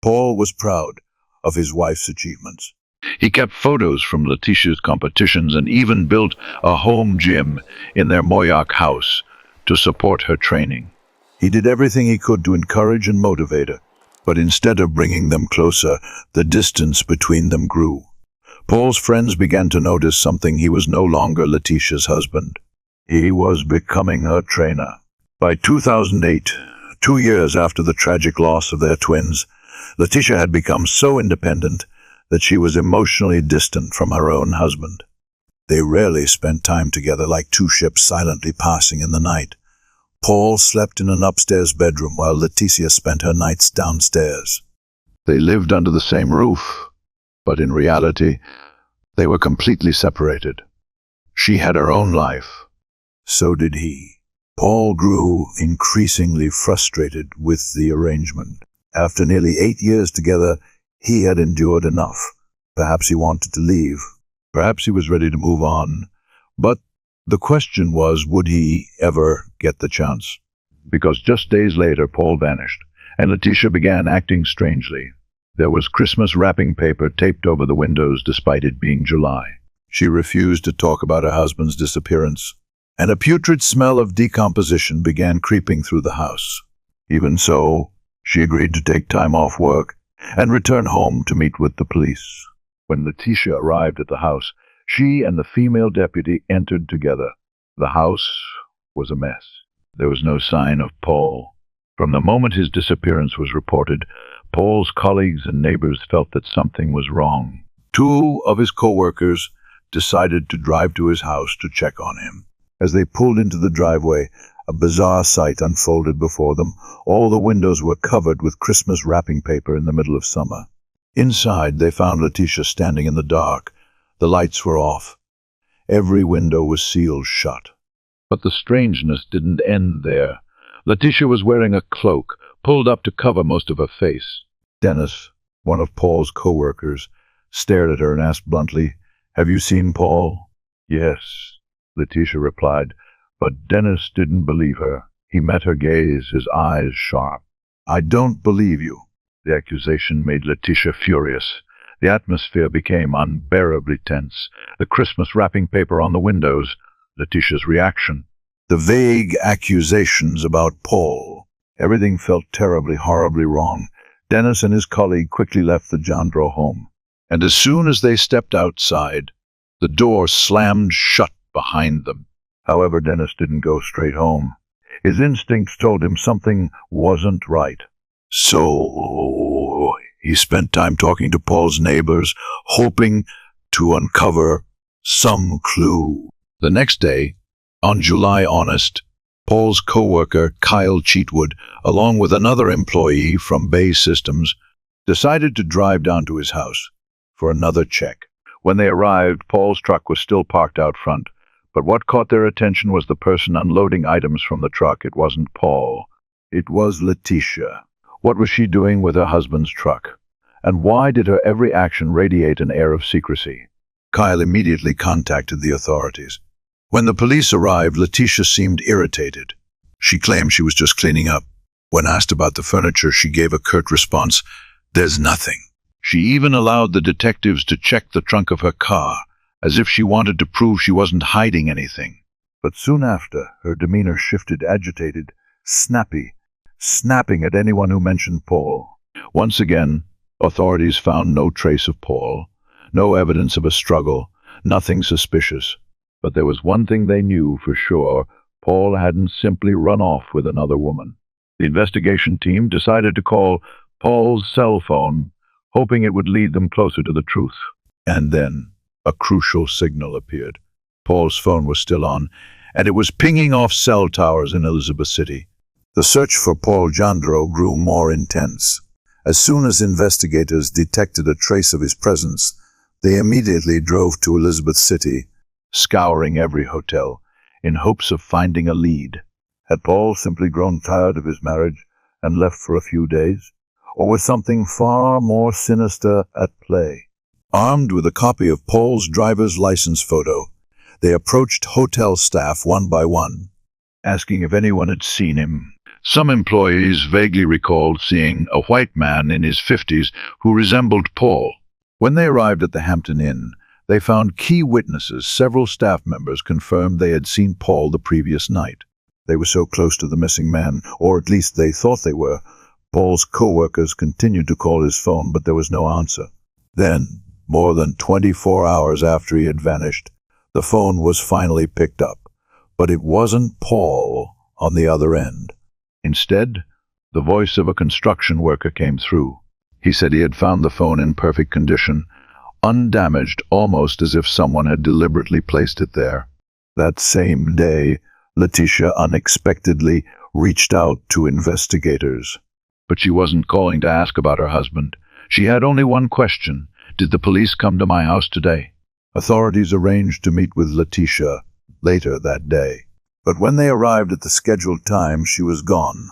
Paul was proud of his wife's achievements. He kept photos from Letitia's competitions and even built a home gym in their Moyoc house to support her training. He did everything he could to encourage and motivate her, but instead of bringing them closer, the distance between them grew. Paul's friends began to notice something. He was no longer Letitia's husband. He was becoming her trainer. By 2008, 2 years after the tragic loss of their twins, Letitia had become so independent that she was emotionally distant from her own husband. They rarely spent time together, like two ships silently passing in the night. Paul slept in an upstairs bedroom while Letitia spent her nights downstairs. They lived under the same roof, but in reality, they were completely separated. She had her own life. So did he. Paul grew increasingly frustrated with the arrangement. After nearly 8 years together, he had endured enough. Perhaps he wanted to leave. Perhaps he was ready to move on. But the question was, would he ever get the chance? Because just days later, Paul vanished, and Letitia began acting strangely. There was Christmas wrapping paper taped over the windows despite it being July. She refused to talk about her husband's disappearance, and a putrid smell of decomposition began creeping through the house. Even so, she agreed to take time off work and return home to meet with the police. When Letitia arrived at the house, she and the female deputy entered together. The house was a mess. There was no sign of Paul. From the moment his disappearance was reported, Paul's colleagues and neighbors felt that something was wrong. 2 of his co-workers decided to drive to his house to check on him. As they pulled into the driveway, a bizarre sight unfolded before them. All the windows were covered with Christmas wrapping paper in the middle of summer. Inside, they found Letitia standing in the dark. The lights were off. Every window was sealed shut. But the strangeness didn't end there. Letitia was wearing a cloak, pulled up to cover most of her face. Dennis, one of Paul's co-workers, stared at her and asked bluntly, "Have you seen Paul?" "Yes," Letitia replied, but Dennis didn't believe her. He met her gaze, his eyes sharp. "I don't believe you." The accusation made Letitia furious. The atmosphere became unbearably tense. The Christmas wrapping paper on the windows. Letitia's reaction. The vague accusations about Paul. Everything felt terribly, horribly wrong. Dennis and his colleague quickly left the Jandro home. And as soon as they stepped outside, the door slammed shut behind them. However, Dennis didn't go straight home. His instincts told him something wasn't right. So he spent time talking to Paul's neighbors, hoping to uncover some clue. The next day, on July Honest, Paul's co-worker, Kyle Cheatwood, along with another employee from Bay Systems, decided to drive down to his house for another check. When they arrived, Paul's truck was still parked out front, but what caught their attention was the person unloading items from the truck. It wasn't Paul. It was Letitia. What was she doing with her husband's truck? And why did her every action radiate an air of secrecy? Kyle immediately contacted the authorities. When the police arrived, Letitia seemed irritated. She claimed she was just cleaning up. When asked about the furniture, she gave a curt response, "There's nothing." She even allowed the detectives to check the trunk of her car, as if she wanted to prove she wasn't hiding anything. But soon after, her demeanor shifted, agitated, snappy, snapping at anyone who mentioned Paul. Once again, authorities found no trace of Paul, no evidence of a struggle, nothing suspicious. But there was one thing they knew for sure: Paul hadn't simply run off with another woman. The investigation team decided to call Paul's cell phone, hoping it would lead them closer to the truth. And then a crucial signal appeared. Paul's phone was still on, and it was pinging off cell towers in Elizabeth City. The search for Paul Jandro grew more intense. As soon as investigators detected a trace of his presence, they immediately drove to Elizabeth City, scouring every hotel, in hopes of finding a lead. Had Paul simply grown tired of his marriage and left for a few days? Or was something far more sinister at play? Armed with a copy of Paul's driver's license photo, they approached hotel staff one by one, asking if anyone had seen him. Some employees vaguely recalled seeing a white man in his 50s who resembled Paul. When they arrived at the Hampton Inn, they found key witnesses. Several staff members confirmed they had seen Paul the previous night. They were so close to the missing man, or at least they thought they were. Paul's co-workers continued to call his phone, but there was no answer. Then, more than 24 hours after he had vanished, the phone was finally picked up. But it wasn't Paul on the other end. Instead, the voice of a construction worker came through. He said he had found the phone in perfect condition, undamaged, almost as if someone had deliberately placed it there. That same day, Letitia unexpectedly reached out to investigators. But she wasn't calling to ask about her husband. She had only one question: did the police come to my house today? Authorities arranged to meet with Letitia later that day. But when they arrived at the scheduled time, she was gone.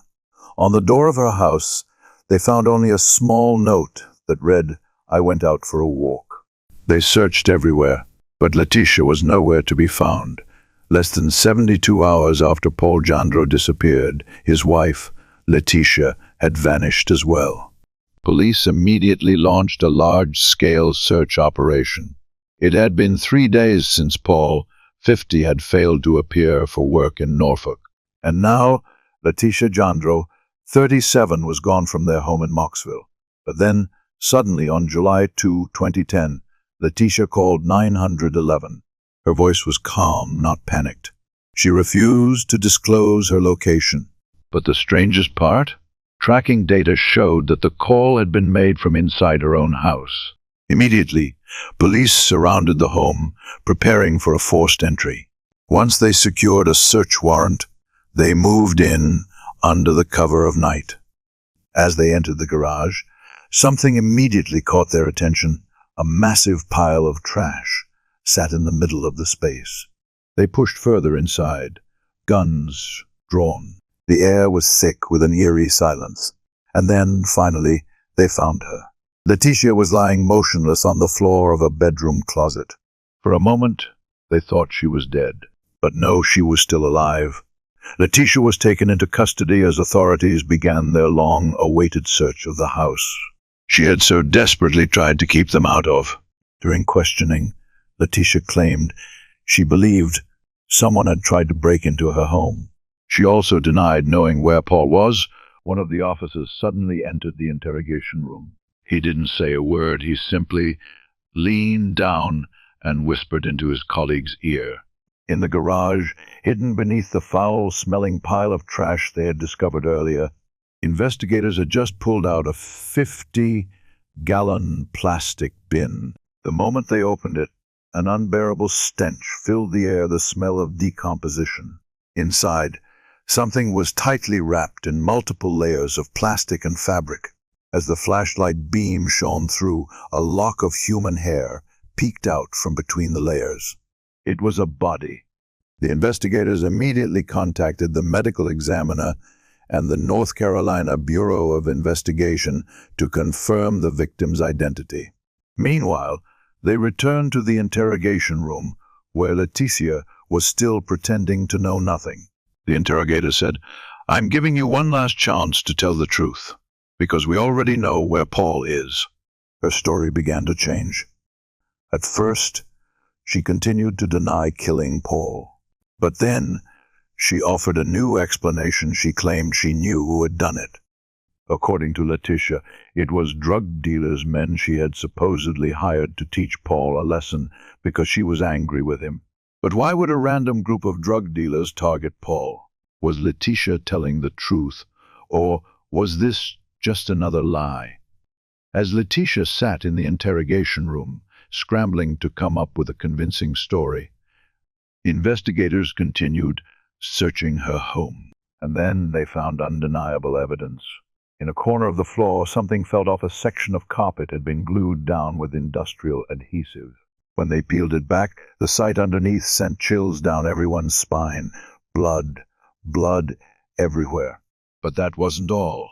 On the door of her house, they found only a small note that read, "I went out for a walk." They searched everywhere, but Letitia was nowhere to be found. Less than 72 hours after Paul Jandro disappeared, his wife, Letitia, had vanished as well. Police immediately launched a large-scale search operation. It had been 3 days since Paul, 50, had failed to appear for work in Norfolk. And now, Letitia Jandro, 37, was gone from their home in Mocksville. But then, suddenly, on July 2, 2010, Letitia called 911. Her voice was calm, not panicked. She refused to disclose her location. But the strangest part? Tracking data showed that the call had been made from inside her own house. Immediately, police surrounded the home, preparing for a forced entry. Once they secured a search warrant, they moved in under the cover of night. As they entered the garage, Something immediately caught their attention. A massive pile of trash sat in the middle of the space. They pushed further inside, guns drawn. The air was thick with an eerie silence. And then, finally, they found her. Letitia was lying motionless on the floor of a bedroom closet. For a moment, they thought she was dead. But no, she was still alive. Letitia was taken into custody as authorities began their long-awaited search of the house she had so desperately tried to keep them out of. During questioning, Letitia claimed she believed someone had tried to break into her home. She also denied knowing where Paul was. One of the officers suddenly entered the interrogation room. He didn't say a word. He simply leaned down and whispered into his colleague's ear. In the garage, hidden beneath the foul-smelling pile of trash they had discovered earlier, investigators had just pulled out a 50-gallon plastic bin. The moment they opened it, an unbearable stench filled the air, the smell of decomposition. Inside, something was tightly wrapped in multiple layers of plastic and fabric. As the flashlight beam shone through, a lock of human hair peeked out from between the layers. It was a body. The investigators immediately contacted the medical examiner and the North Carolina Bureau of Investigation to confirm the victim's identity. Meanwhile, they returned to the interrogation room, where Letitia was still pretending to know nothing. The interrogator said, "I'm giving you one last chance to tell the truth, because we already know where Paul is." Her story began to change. At first, she continued to deny killing Paul. But then, she offered a new explanation. She claimed she knew who had done it. According to Letitia, it was drug dealers' men she had supposedly hired to teach Paul a lesson because she was angry with him. But why would a random group of drug dealers target Paul? Was Letitia telling the truth, or was this just another lie? As Letitia sat in the interrogation room, scrambling to come up with a convincing story, investigators continued searching her home. And then they found undeniable evidence. In a corner of the floor, something felt off. A section of carpet had been glued down with industrial adhesive. When they peeled it back, the sight underneath sent chills down everyone's spine. Blood everywhere. But that wasn't all.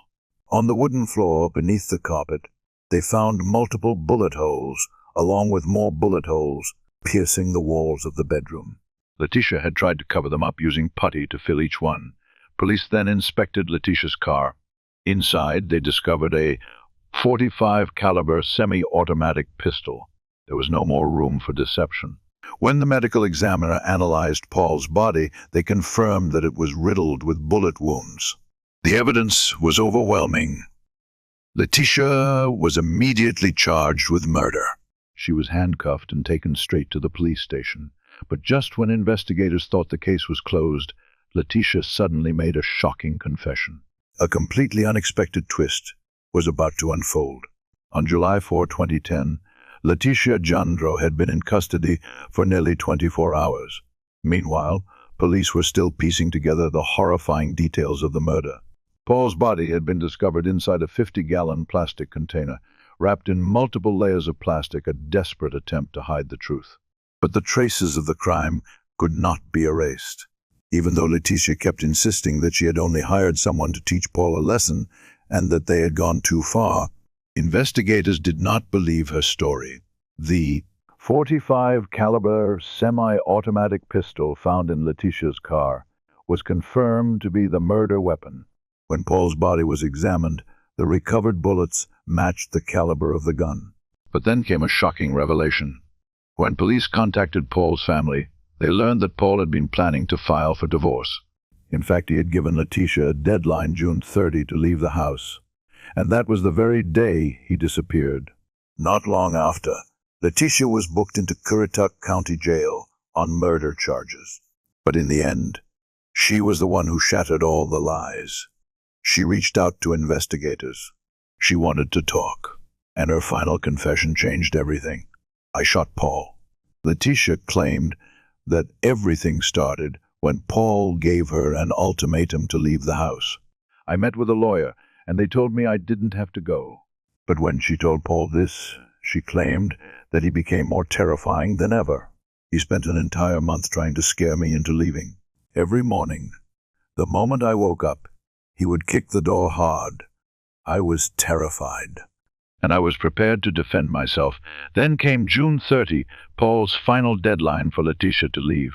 On the wooden floor beneath the carpet, they found multiple bullet holes, along with more bullet holes piercing the walls of the bedroom. Letitia had tried to cover them up using putty to fill each one. Police then inspected Letitia's car. Inside, they discovered a .45 caliber semi-automatic pistol. There was no more room for deception. When the medical examiner analyzed Paul's body, they confirmed that it was riddled with bullet wounds. The evidence was overwhelming. Letitia was immediately charged with murder. She was handcuffed and taken straight to the police station. But just when investigators thought the case was closed, Letitia suddenly made a shocking confession. A completely unexpected twist was about to unfold. On July 4, 2010, Letitia Jandro had been in custody for nearly 24 hours. Meanwhile, police were still piecing together the horrifying details of the murder. Paul's body had been discovered inside a 50-gallon plastic container, wrapped in multiple layers of plastic, a desperate attempt to hide the truth. But the traces of the crime could not be erased. Even though Letitia kept insisting that she had only hired someone to teach Paul a lesson and that they had gone too far, investigators did not believe her story. The .45 caliber semi-automatic pistol found in Letitia's car was confirmed to be the murder weapon. When Paul's body was examined, the recovered bullets matched the caliber of the gun. But then came a shocking revelation. When police contacted Paul's family, they learned that Paul had been planning to file for divorce. In fact, he had given Letitia a deadline, June 30, to leave the house. And that was the very day he disappeared. Not long after, Letitia was booked into Currituck County Jail on murder charges. But in the end, she was the one who shattered all the lies. She reached out to investigators. She wanted to talk, and her final confession changed everything. "I shot Paul." Letitia claimed that everything started when Paul gave her an ultimatum to leave the house. "I met with a lawyer, and they told me I didn't have to go. But when she told Paul this, she claimed that he became more terrifying than ever. He spent an entire month trying to scare me into leaving. Every morning, the moment I woke up, he would kick the door hard. I was terrified, and I was prepared to defend myself. Then came June 30, Paul's final deadline for Letitia to leave.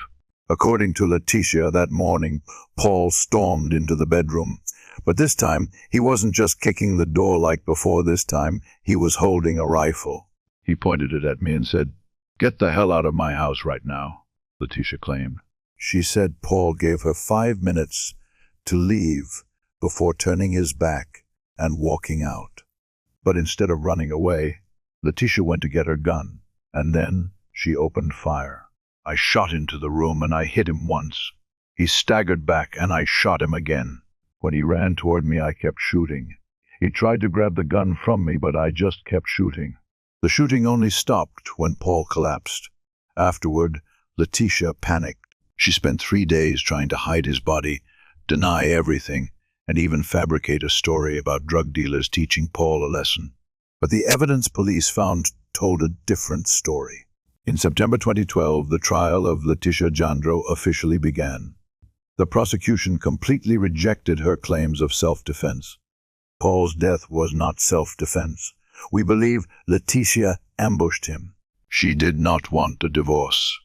According to Letitia, that morning, Paul stormed into the bedroom. But this time, he wasn't just kicking the door like before. This time, he was holding a rifle. He pointed it at me and said, "Get the hell out of my house right now," Letitia claimed. She said Paul gave her 5 minutes to leave before turning his back and walking out. But instead of running away, Letitia went to get her gun, and then she opened fire. I shot into the room and I hit him once. He staggered back and I shot him again. When he ran toward me, I kept shooting. He tried to grab the gun from me, but I just kept shooting. The shooting only stopped when Paul collapsed. Afterward, Letitia panicked. She spent 3 days trying to hide his body, deny everything, and even fabricate a story about drug dealers teaching Paul a lesson. But the evidence police found told a different story. In September 2012, the trial of Letitia Jandro officially began. The prosecution completely rejected her claims of self-defense. Paul's death was not self-defense. We believe Letitia ambushed him. She did not want a divorce,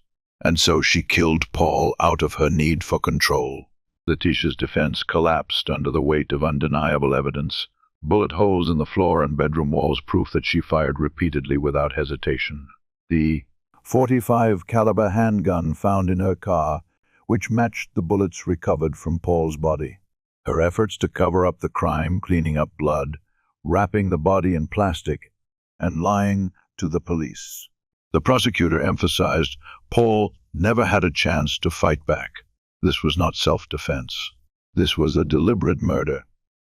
and so she killed Paul out of her need for control. Letitia's defense collapsed under the weight of undeniable evidence. Bullet holes in the floor and bedroom walls proof that she fired repeatedly without hesitation. The .45 caliber handgun found in her car, which matched the bullets recovered from Paul's body. Her efforts to cover up the crime, cleaning up blood, wrapping the body in plastic, and lying to the police. The prosecutor emphasized Paul never had a chance to fight back. This was not self-defense. This was a deliberate murder.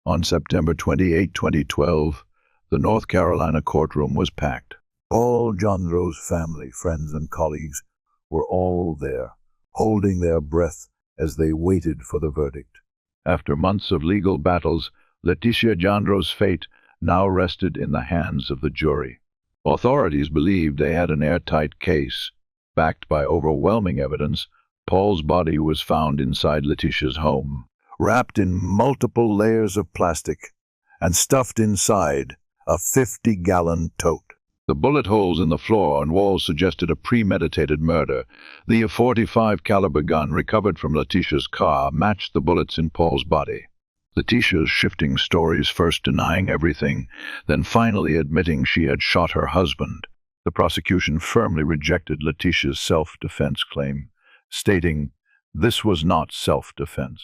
On September 28, 2012, the North Carolina courtroom was packed. Paul Jandro's family, friends, and colleagues were all there, holding their breath as they waited for the verdict. After months of legal battles, Letitia Jandro's fate now rested in the hands of the jury. Authorities believed they had an airtight case. Backed by overwhelming evidence, Paul's body was found inside Letitia's home, wrapped in multiple layers of plastic and stuffed inside a 50-gallon tote. The bullet holes in the floor and walls suggested a premeditated murder. The .45 caliber gun recovered from Letitia's car matched the bullets in Paul's body. Letitia's shifting stories, first denying everything, then finally admitting she had shot her husband. The prosecution firmly rejected Letitia's self-defense claim, stating this was not self-defense.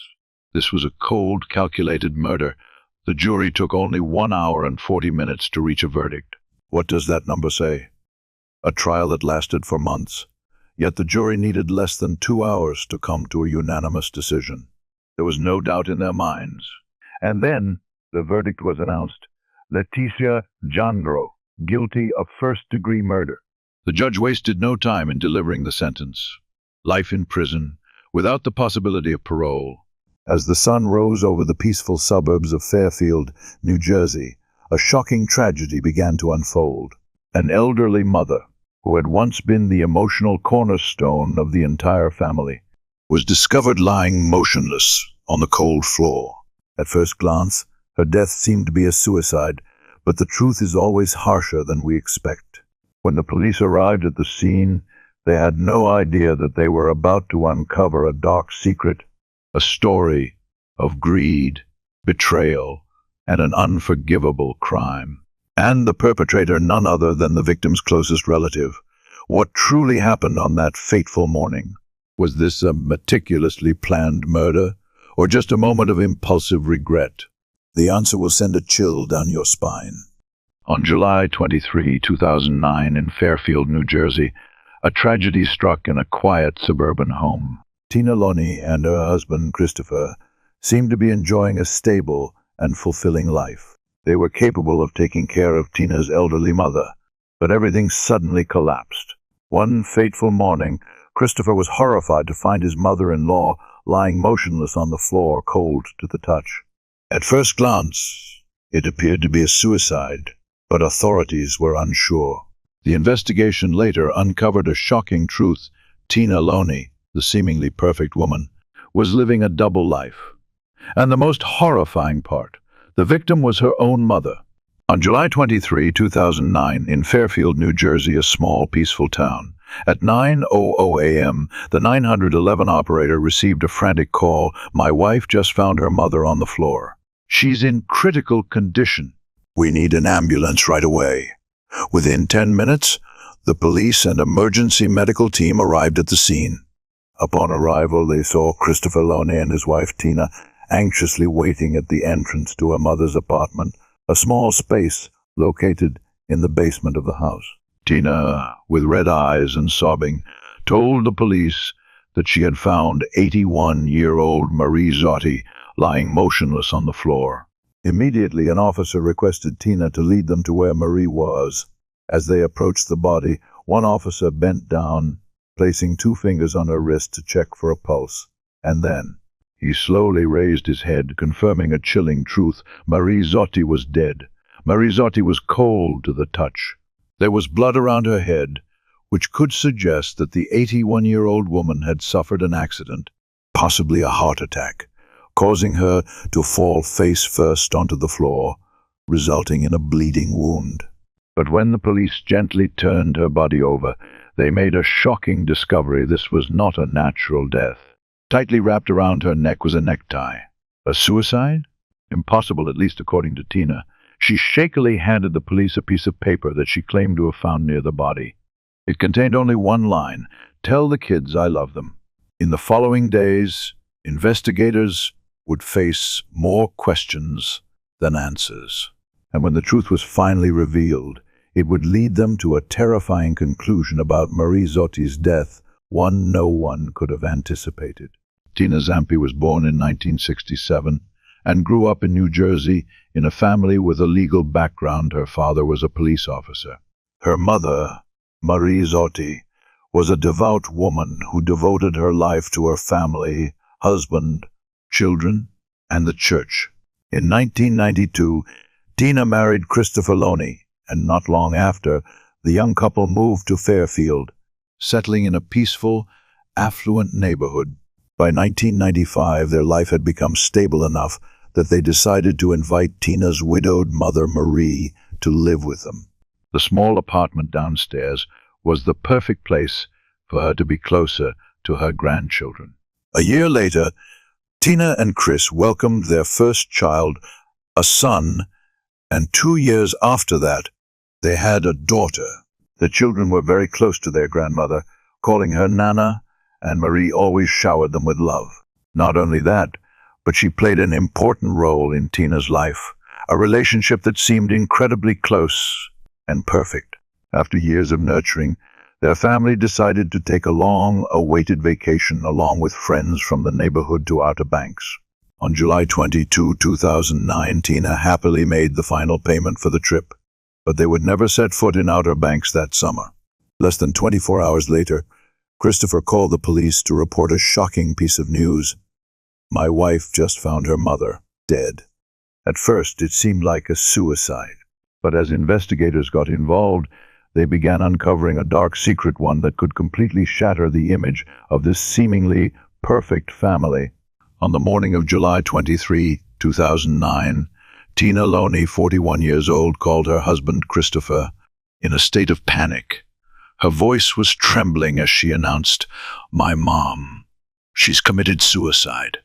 This was a cold, calculated murder. The jury took only 1 hour and 40 minutes to reach a verdict. What does that number say? A trial that lasted for months, yet the jury needed less than 2 hours to come to a unanimous decision. There was no doubt in their minds. And then the verdict was announced. Letitia Jandro, guilty of first-degree murder. The judge wasted no time in delivering the sentence. Life in prison, without the possibility of parole. As the sun rose over the peaceful suburbs of Fairfield, New Jersey, a shocking tragedy began to unfold. An elderly mother, who had once been the emotional cornerstone of the entire family, was discovered lying motionless on the cold floor. At first glance, her death seemed to be a suicide, but the truth is always harsher than we expect. When the police arrived at the scene, they had no idea that they were about to uncover a dark secret, a story of greed, betrayal, and an unforgivable crime. And the perpetrator none other than the victim's closest relative. What truly happened on that fateful morning? Was this a meticulously planned murder, or just a moment of impulsive regret? The answer will send a chill down your spine. On July 23, 2009, in Fairfield, New Jersey, a tragedy struck in a quiet suburban home. Tina Loney and her husband, Christopher, seemed to be enjoying a stable and fulfilling life. They were capable of taking care of Tina's elderly mother, but everything suddenly collapsed. One fateful morning, Christopher was horrified to find his mother-in-law lying motionless on the floor, cold to the touch. At first glance, it appeared to be a suicide. but authorities were unsure. The investigation later uncovered a shocking truth. Tina Loney, the seemingly perfect woman, was living a double life. And the most horrifying part, the victim was her own mother. On July 23, 2009, in Fairfield, New Jersey, a small, peaceful town, at 9:00 a.m., the 911 operator received a frantic call. "My wife just found her mother on the floor. She's in critical condition. We need an ambulance right away." Within 10 minutes, the police and emergency medical team arrived at the scene. Upon arrival, they saw Christopher Loney and his wife Tina anxiously waiting at the entrance to her mother's apartment, a small space located in the basement of the house. Tina, with red eyes and sobbing, told the police that she had found 81-year-old Marie Zotti lying motionless on the floor. Immediately, an officer requested Tina to lead them to where Marie was. As they approached the body, one officer bent down, placing 2 fingers on her wrist to check for a pulse, and then he slowly raised his head, confirming a chilling truth. Marie Zotti was dead. Marie Zotti was cold to the touch. There was blood around her head, which could suggest that the 81-year-old woman had suffered an accident, possibly a heart attack, causing her to fall face first onto the floor, resulting in a bleeding wound. But when the police gently turned her body over, they made a shocking discovery. This was not a natural death. Tightly wrapped around her neck was a necktie. A suicide? Impossible, at least according to Tina. She shakily handed the police a piece of paper that she claimed to have found near the body. It contained only one line: "Tell the kids I love them." In the following days, investigators would face more questions than answers. And when the truth was finally revealed, it would lead them to a terrifying conclusion about Marie Zotti's death, one no one could have anticipated. Tina Zampi was born in 1967 and grew up in New Jersey in a family with a legal background. Her father was a police officer. Her mother, Marie Zotti, was a devout woman who devoted her life to her family, husband, children, and the church. In 1992, Tina married Christopher Loney, and not long after, the young couple moved to Fairfield, settling in a peaceful, affluent neighborhood. By 1995, their life had become stable enough that they decided to invite Tina's widowed mother, Marie, to live with them. The small apartment downstairs was the perfect place for her to be closer to her grandchildren. A year later, Tina and Chris welcomed their first child, a son, and 2 years after that, they had a daughter. The children were very close to their grandmother, calling her Nana, and Marie always showered them with love. Not only that, but she played an important role in Tina's life, a relationship that seemed incredibly close and perfect. After years of nurturing, their family decided to take a long-awaited vacation along with friends from the neighborhood to Outer Banks. On July 22, 2009, Tina happily made the final payment for the trip, but they would never set foot in Outer Banks that summer. Less than 24 hours later, Christopher called the police to report a shocking piece of news. "My wife just found her mother, dead." At first, it seemed like a suicide, but as investigators got involved, they began uncovering a dark secret, one that could completely shatter the image of this seemingly perfect family. On the morning of July 23, 2009, Tina Loney, 41 years old, called her husband Christopher in a state of panic. Her voice was trembling as she announced, "My mom, she's committed suicide."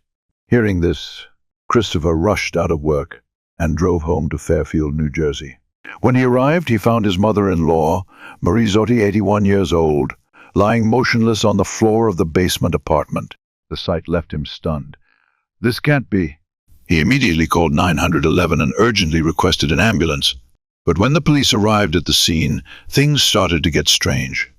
Hearing this, Christopher rushed out of work and drove home to Fairfield, New Jersey. When he arrived, he found his mother-in-law, Marie Zotti, 81 years old, lying motionless on the floor of the basement apartment. The sight left him stunned. "This can't be." He immediately called 911 and urgently requested an ambulance. But when the police arrived at the scene, things started to get strange.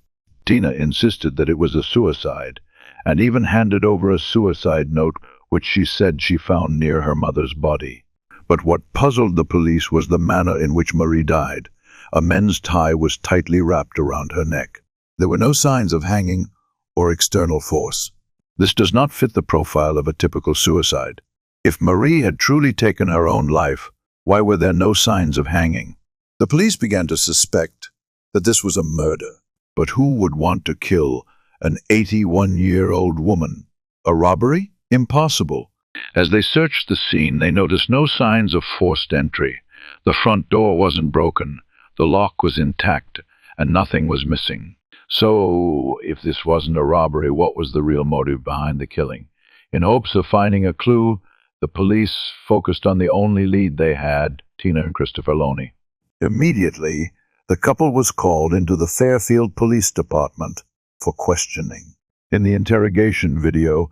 Tina insisted that it was a suicide, and even handed over a suicide note which she said she found near her mother's body. But what puzzled the police was the manner in which Marie died. A men's tie was tightly wrapped around her neck. There were no signs of hanging or external force. This does not fit the profile of a typical suicide. If Marie had truly taken her own life, why were there no signs of hanging? The police began to suspect that this was a murder. But who would want to kill an 81-year-old woman? A robbery? Impossible. As they searched the scene, they noticed no signs of forced entry. The front door wasn't broken, the lock was intact, and nothing was missing. So, if this wasn't a robbery, what was the real motive behind the killing? In hopes of finding a clue, the police focused on the only lead they had, Tina and Christopher Loney. Immediately, the couple was called into the Fairfield Police Department for questioning. In the interrogation video,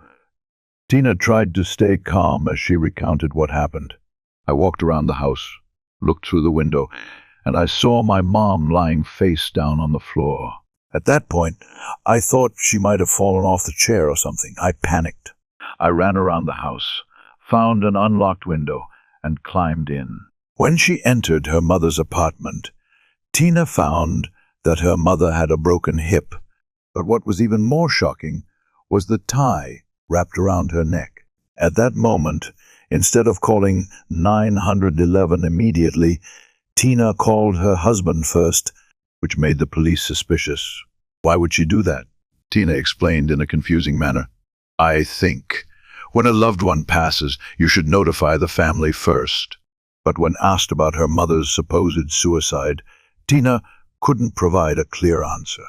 Tina tried to stay calm as she recounted what happened. I walked around the house, looked through the window, and I saw my mom lying face down on the floor. At that point, I thought she might have fallen off the chair or something. I panicked. I ran around the house, found an unlocked window, and climbed in. When she entered her mother's apartment, Tina found that her mother had a broken hip. But what was even more shocking was the tie wrapped around her neck. At that moment, instead of calling 911 immediately, Tina called her husband first, which made the police suspicious. Why would she do that? Tina explained in a confusing manner. I think when a loved one passes, you should notify the family first. But when asked about her mother's supposed suicide, Tina couldn't provide a clear answer.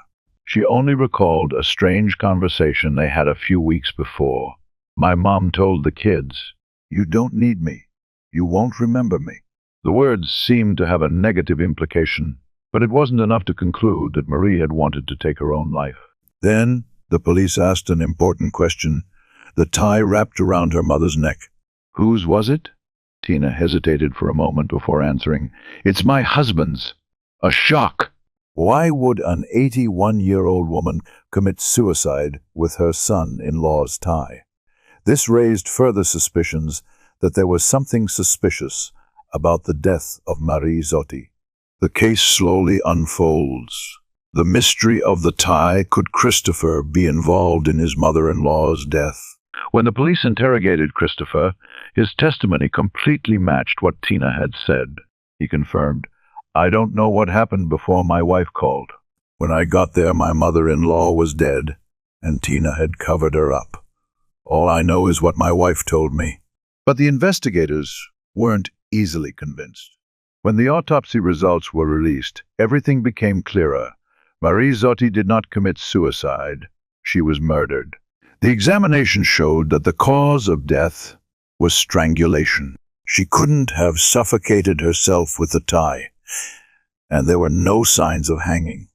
She only recalled a strange conversation they had a few weeks before. My mom told the kids, "You don't need me. You won't remember me." The words seemed to have a negative implication, but it wasn't enough to conclude that Marie had wanted to take her own life. Then the police asked an important question. The tie wrapped around her mother's neck. Whose was it? Tina hesitated for a moment before answering. It's my husband's. A shock. Why would an 81-year-old woman commit suicide with her son-in-law's tie? This raised further suspicions that there was something suspicious about the death of Marie Zotti. The case slowly unfolds. The mystery of the tie. Could Christopher be involved in his mother-in-law's death? When the police interrogated Christopher, his testimony completely matched what Tina had said. He confirmed, I don't know what happened before my wife called. When I got there, my mother-in-law was dead, and Tina had covered her up. All I know is what my wife told me. But the investigators weren't easily convinced. When the autopsy results were released, everything became clearer. Marie Zotti did not commit suicide. She was murdered. The examination showed that the cause of death was strangulation. She couldn't have suffocated herself with the tie, and there were no signs of hanging.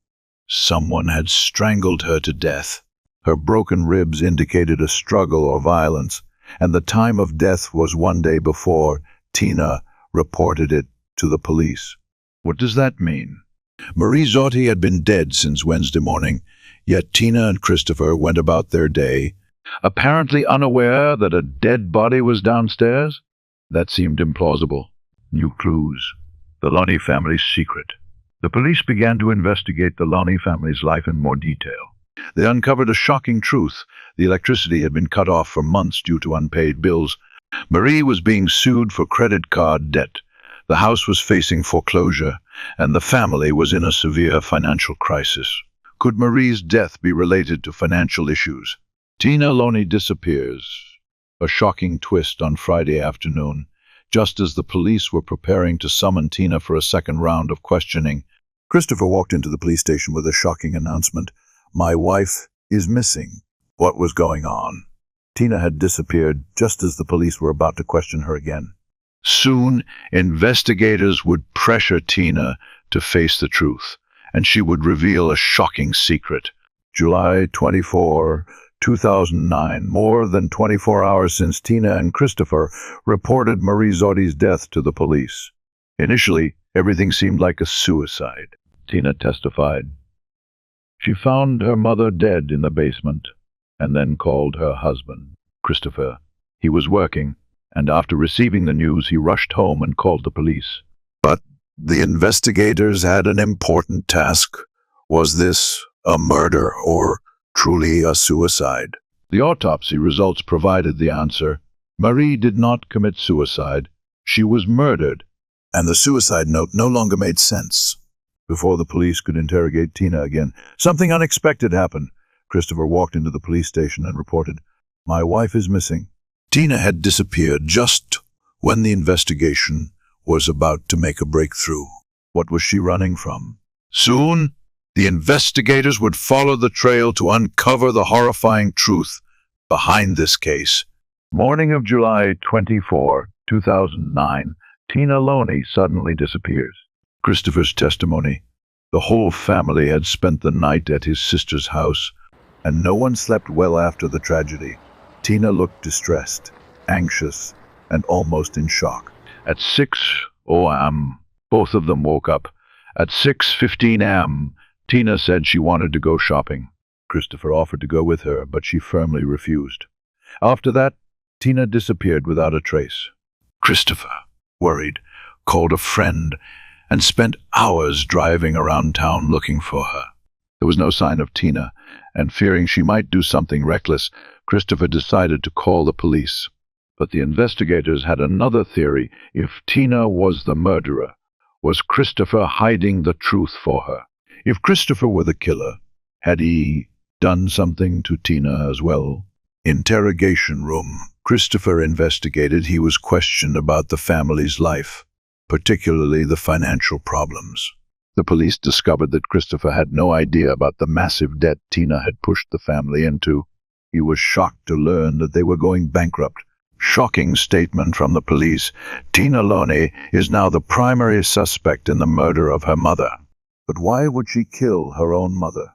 Someone had strangled her to death. Her broken ribs indicated a struggle or violence, and the time of death was one day before Tina reported it to the police. What does that mean? Marie Zotti had been dead since Wednesday morning, yet Tina and Christopher went about their day, apparently unaware that a dead body was downstairs. That seemed implausible. New clues. The Loney family's secret. The police began to investigate the Loney family's life in more detail. They uncovered a shocking truth. The electricity had been cut off for months due to unpaid bills. Marie was being sued for credit card debt. The house was facing foreclosure, and the family was in a severe financial crisis. Could Marie's death be related to financial issues? Tina Loney disappears. A shocking twist on Friday afternoon, just as the police were preparing to summon Tina for a second round of questioning. Christopher walked into the police station with a shocking announcement. My wife is missing. What was going on? Tina had disappeared just as the police were about to question her again. Soon, investigators would pressure Tina to face the truth, and she would reveal a shocking secret. July 24, 2009, more than 24 hours since Tina and Christopher reported Marie Zotti's death to the police. Initially, everything seemed like a suicide. Tina testified. She found her mother dead in the basement, and then called her husband, Christopher. He was working, and after receiving the news, he rushed home and called the police. But the investigators had an important task. Was this a murder or truly a suicide? The autopsy results provided the answer. Marie did not commit suicide. She was murdered, and the suicide note no longer made sense. Before the police could interrogate Tina again, something unexpected happened. Christopher walked into the police station and reported, "My wife is missing." Tina had disappeared just when the investigation was about to make a breakthrough. What was she running from? Soon, the investigators would follow the trail to uncover the horrifying truth behind this case. Morning of July 24, 2009, Tina Loney suddenly disappears. Christopher's testimony: the whole family had spent the night at his sister's house, and no one slept well after the tragedy. Tina looked distressed, anxious, and almost in shock. At 6 a.m., both of them woke up. At 6:15 a.m., Tina said she wanted to go shopping. Christopher offered to go with her, but she firmly refused. After that, Tina disappeared without a trace. Christopher, worried, called a friend and spent hours driving around town looking for her. There was no sign of Tina, and fearing she might do something reckless, Christopher decided to call the police. But the investigators had another theory. If Tina was the murderer, was Christopher hiding the truth for her? If Christopher were the killer, had he done something to Tina as well? Interrogation room. Christopher investigated. He was questioned about the family's life, particularly the financial problems. The police discovered that Christopher had no idea about the massive debt Tina had pushed the family into. He was shocked to learn that they were going bankrupt. Shocking statement from the police. Tina Loney is now the primary suspect in the murder of her mother. But why would she kill her own mother?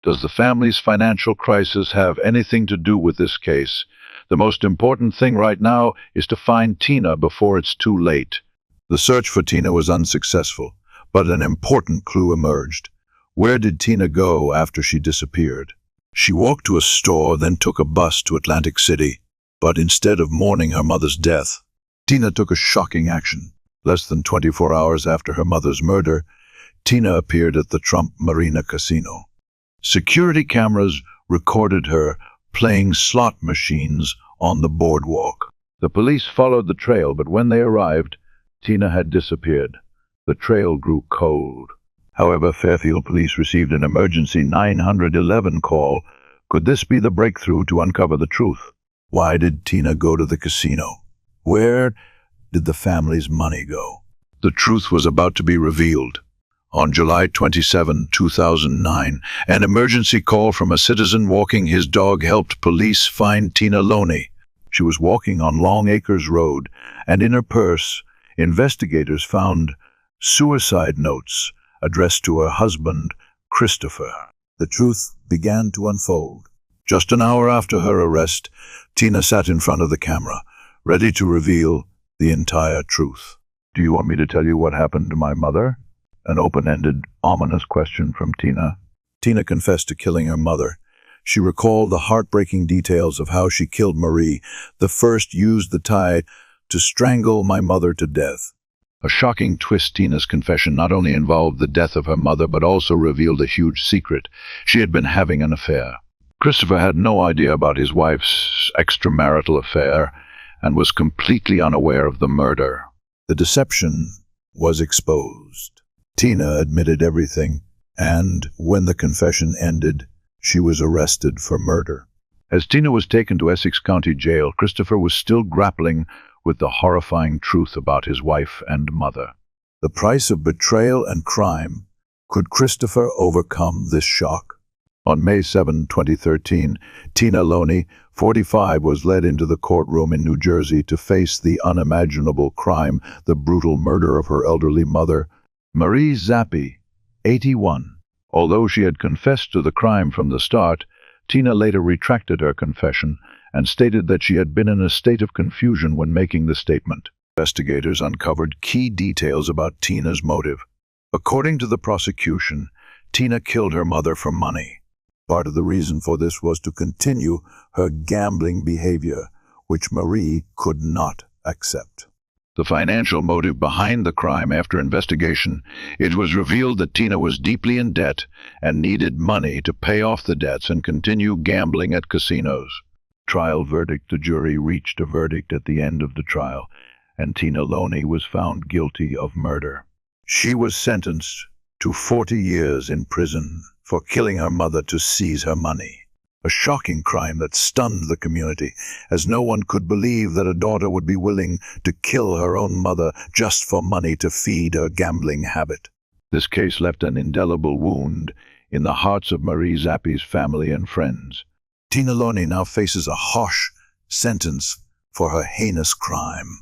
Does the family's financial crisis have anything to do with this case? The most important thing right now is to find Tina before it's too late. The search for Tina was unsuccessful, but an important clue emerged. Where did Tina go after she disappeared? She walked to a store, then took a bus to Atlantic City. But instead of mourning her mother's death, Tina took a shocking action. Less than 24 hours after her mother's murder, Tina appeared at the Trump Marina Casino. Security cameras recorded her playing slot machines on the boardwalk. The police followed the trail, but when they arrived, Tina had disappeared. The trail grew cold. However, Fairfield police received an emergency 911 call. Could this be the breakthrough to uncover the truth? Why did Tina go to the casino? Where did the family's money go? The truth was about to be revealed. On July 27, 2009, an emergency call from a citizen walking his dog helped police find Tina Loney. She was walking on Long Acres Road, and in her purse, investigators found suicide notes addressed to her husband, Christopher. The truth began to unfold. Just an hour after her arrest, Tina sat in front of the camera, ready to reveal the entire truth. "Do you want me to tell you what happened to my mother?" An open-ended, ominous question from Tina. Tina confessed to killing her mother. She recalled the heartbreaking details of how she killed Marie. The first used the tie to strangle my mother to death. A shocking twist. Tina's confession not only involved the death of her mother, but also revealed a huge secret. She had been having an affair. Christopher had no idea about his wife's extramarital affair and was completely unaware of the murder. The deception was exposed. Tina admitted everything, and when the confession ended, she was arrested for murder. As Tina was taken to Essex County Jail, Christopher was still grappling with the horrifying truth about his wife and mother. The price of betrayal and crime. Could Christopher overcome this shock? On May 7, 2013, Tina Loney, 45, was led into the courtroom in New Jersey to face the unimaginable crime, the brutal murder of her elderly mother, Marie Zappi, 81. Although she had confessed to the crime from the start, Tina later retracted her confession and stated that she had been in a state of confusion when making the statement. Investigators uncovered key details about Tina's motive. According to the prosecution, Tina killed her mother for money. Part of the reason for this was to continue her gambling behavior, which Marie could not accept. The financial motive behind the crime. After investigation, it was revealed that Tina was deeply in debt and needed money to pay off the debts and continue gambling at casinos. Trial verdict. The jury reached a verdict at the end of the trial, and Tina Loney was found guilty of murder. She was sentenced to 40 years in prison for killing her mother to seize her money. A shocking crime that stunned the community, as no one could believe that a daughter would be willing to kill her own mother just for money to feed her gambling habit. This case left an indelible wound in the hearts of Marie Zappi's family and friends. Tina Loney now faces a harsh sentence for her heinous crime.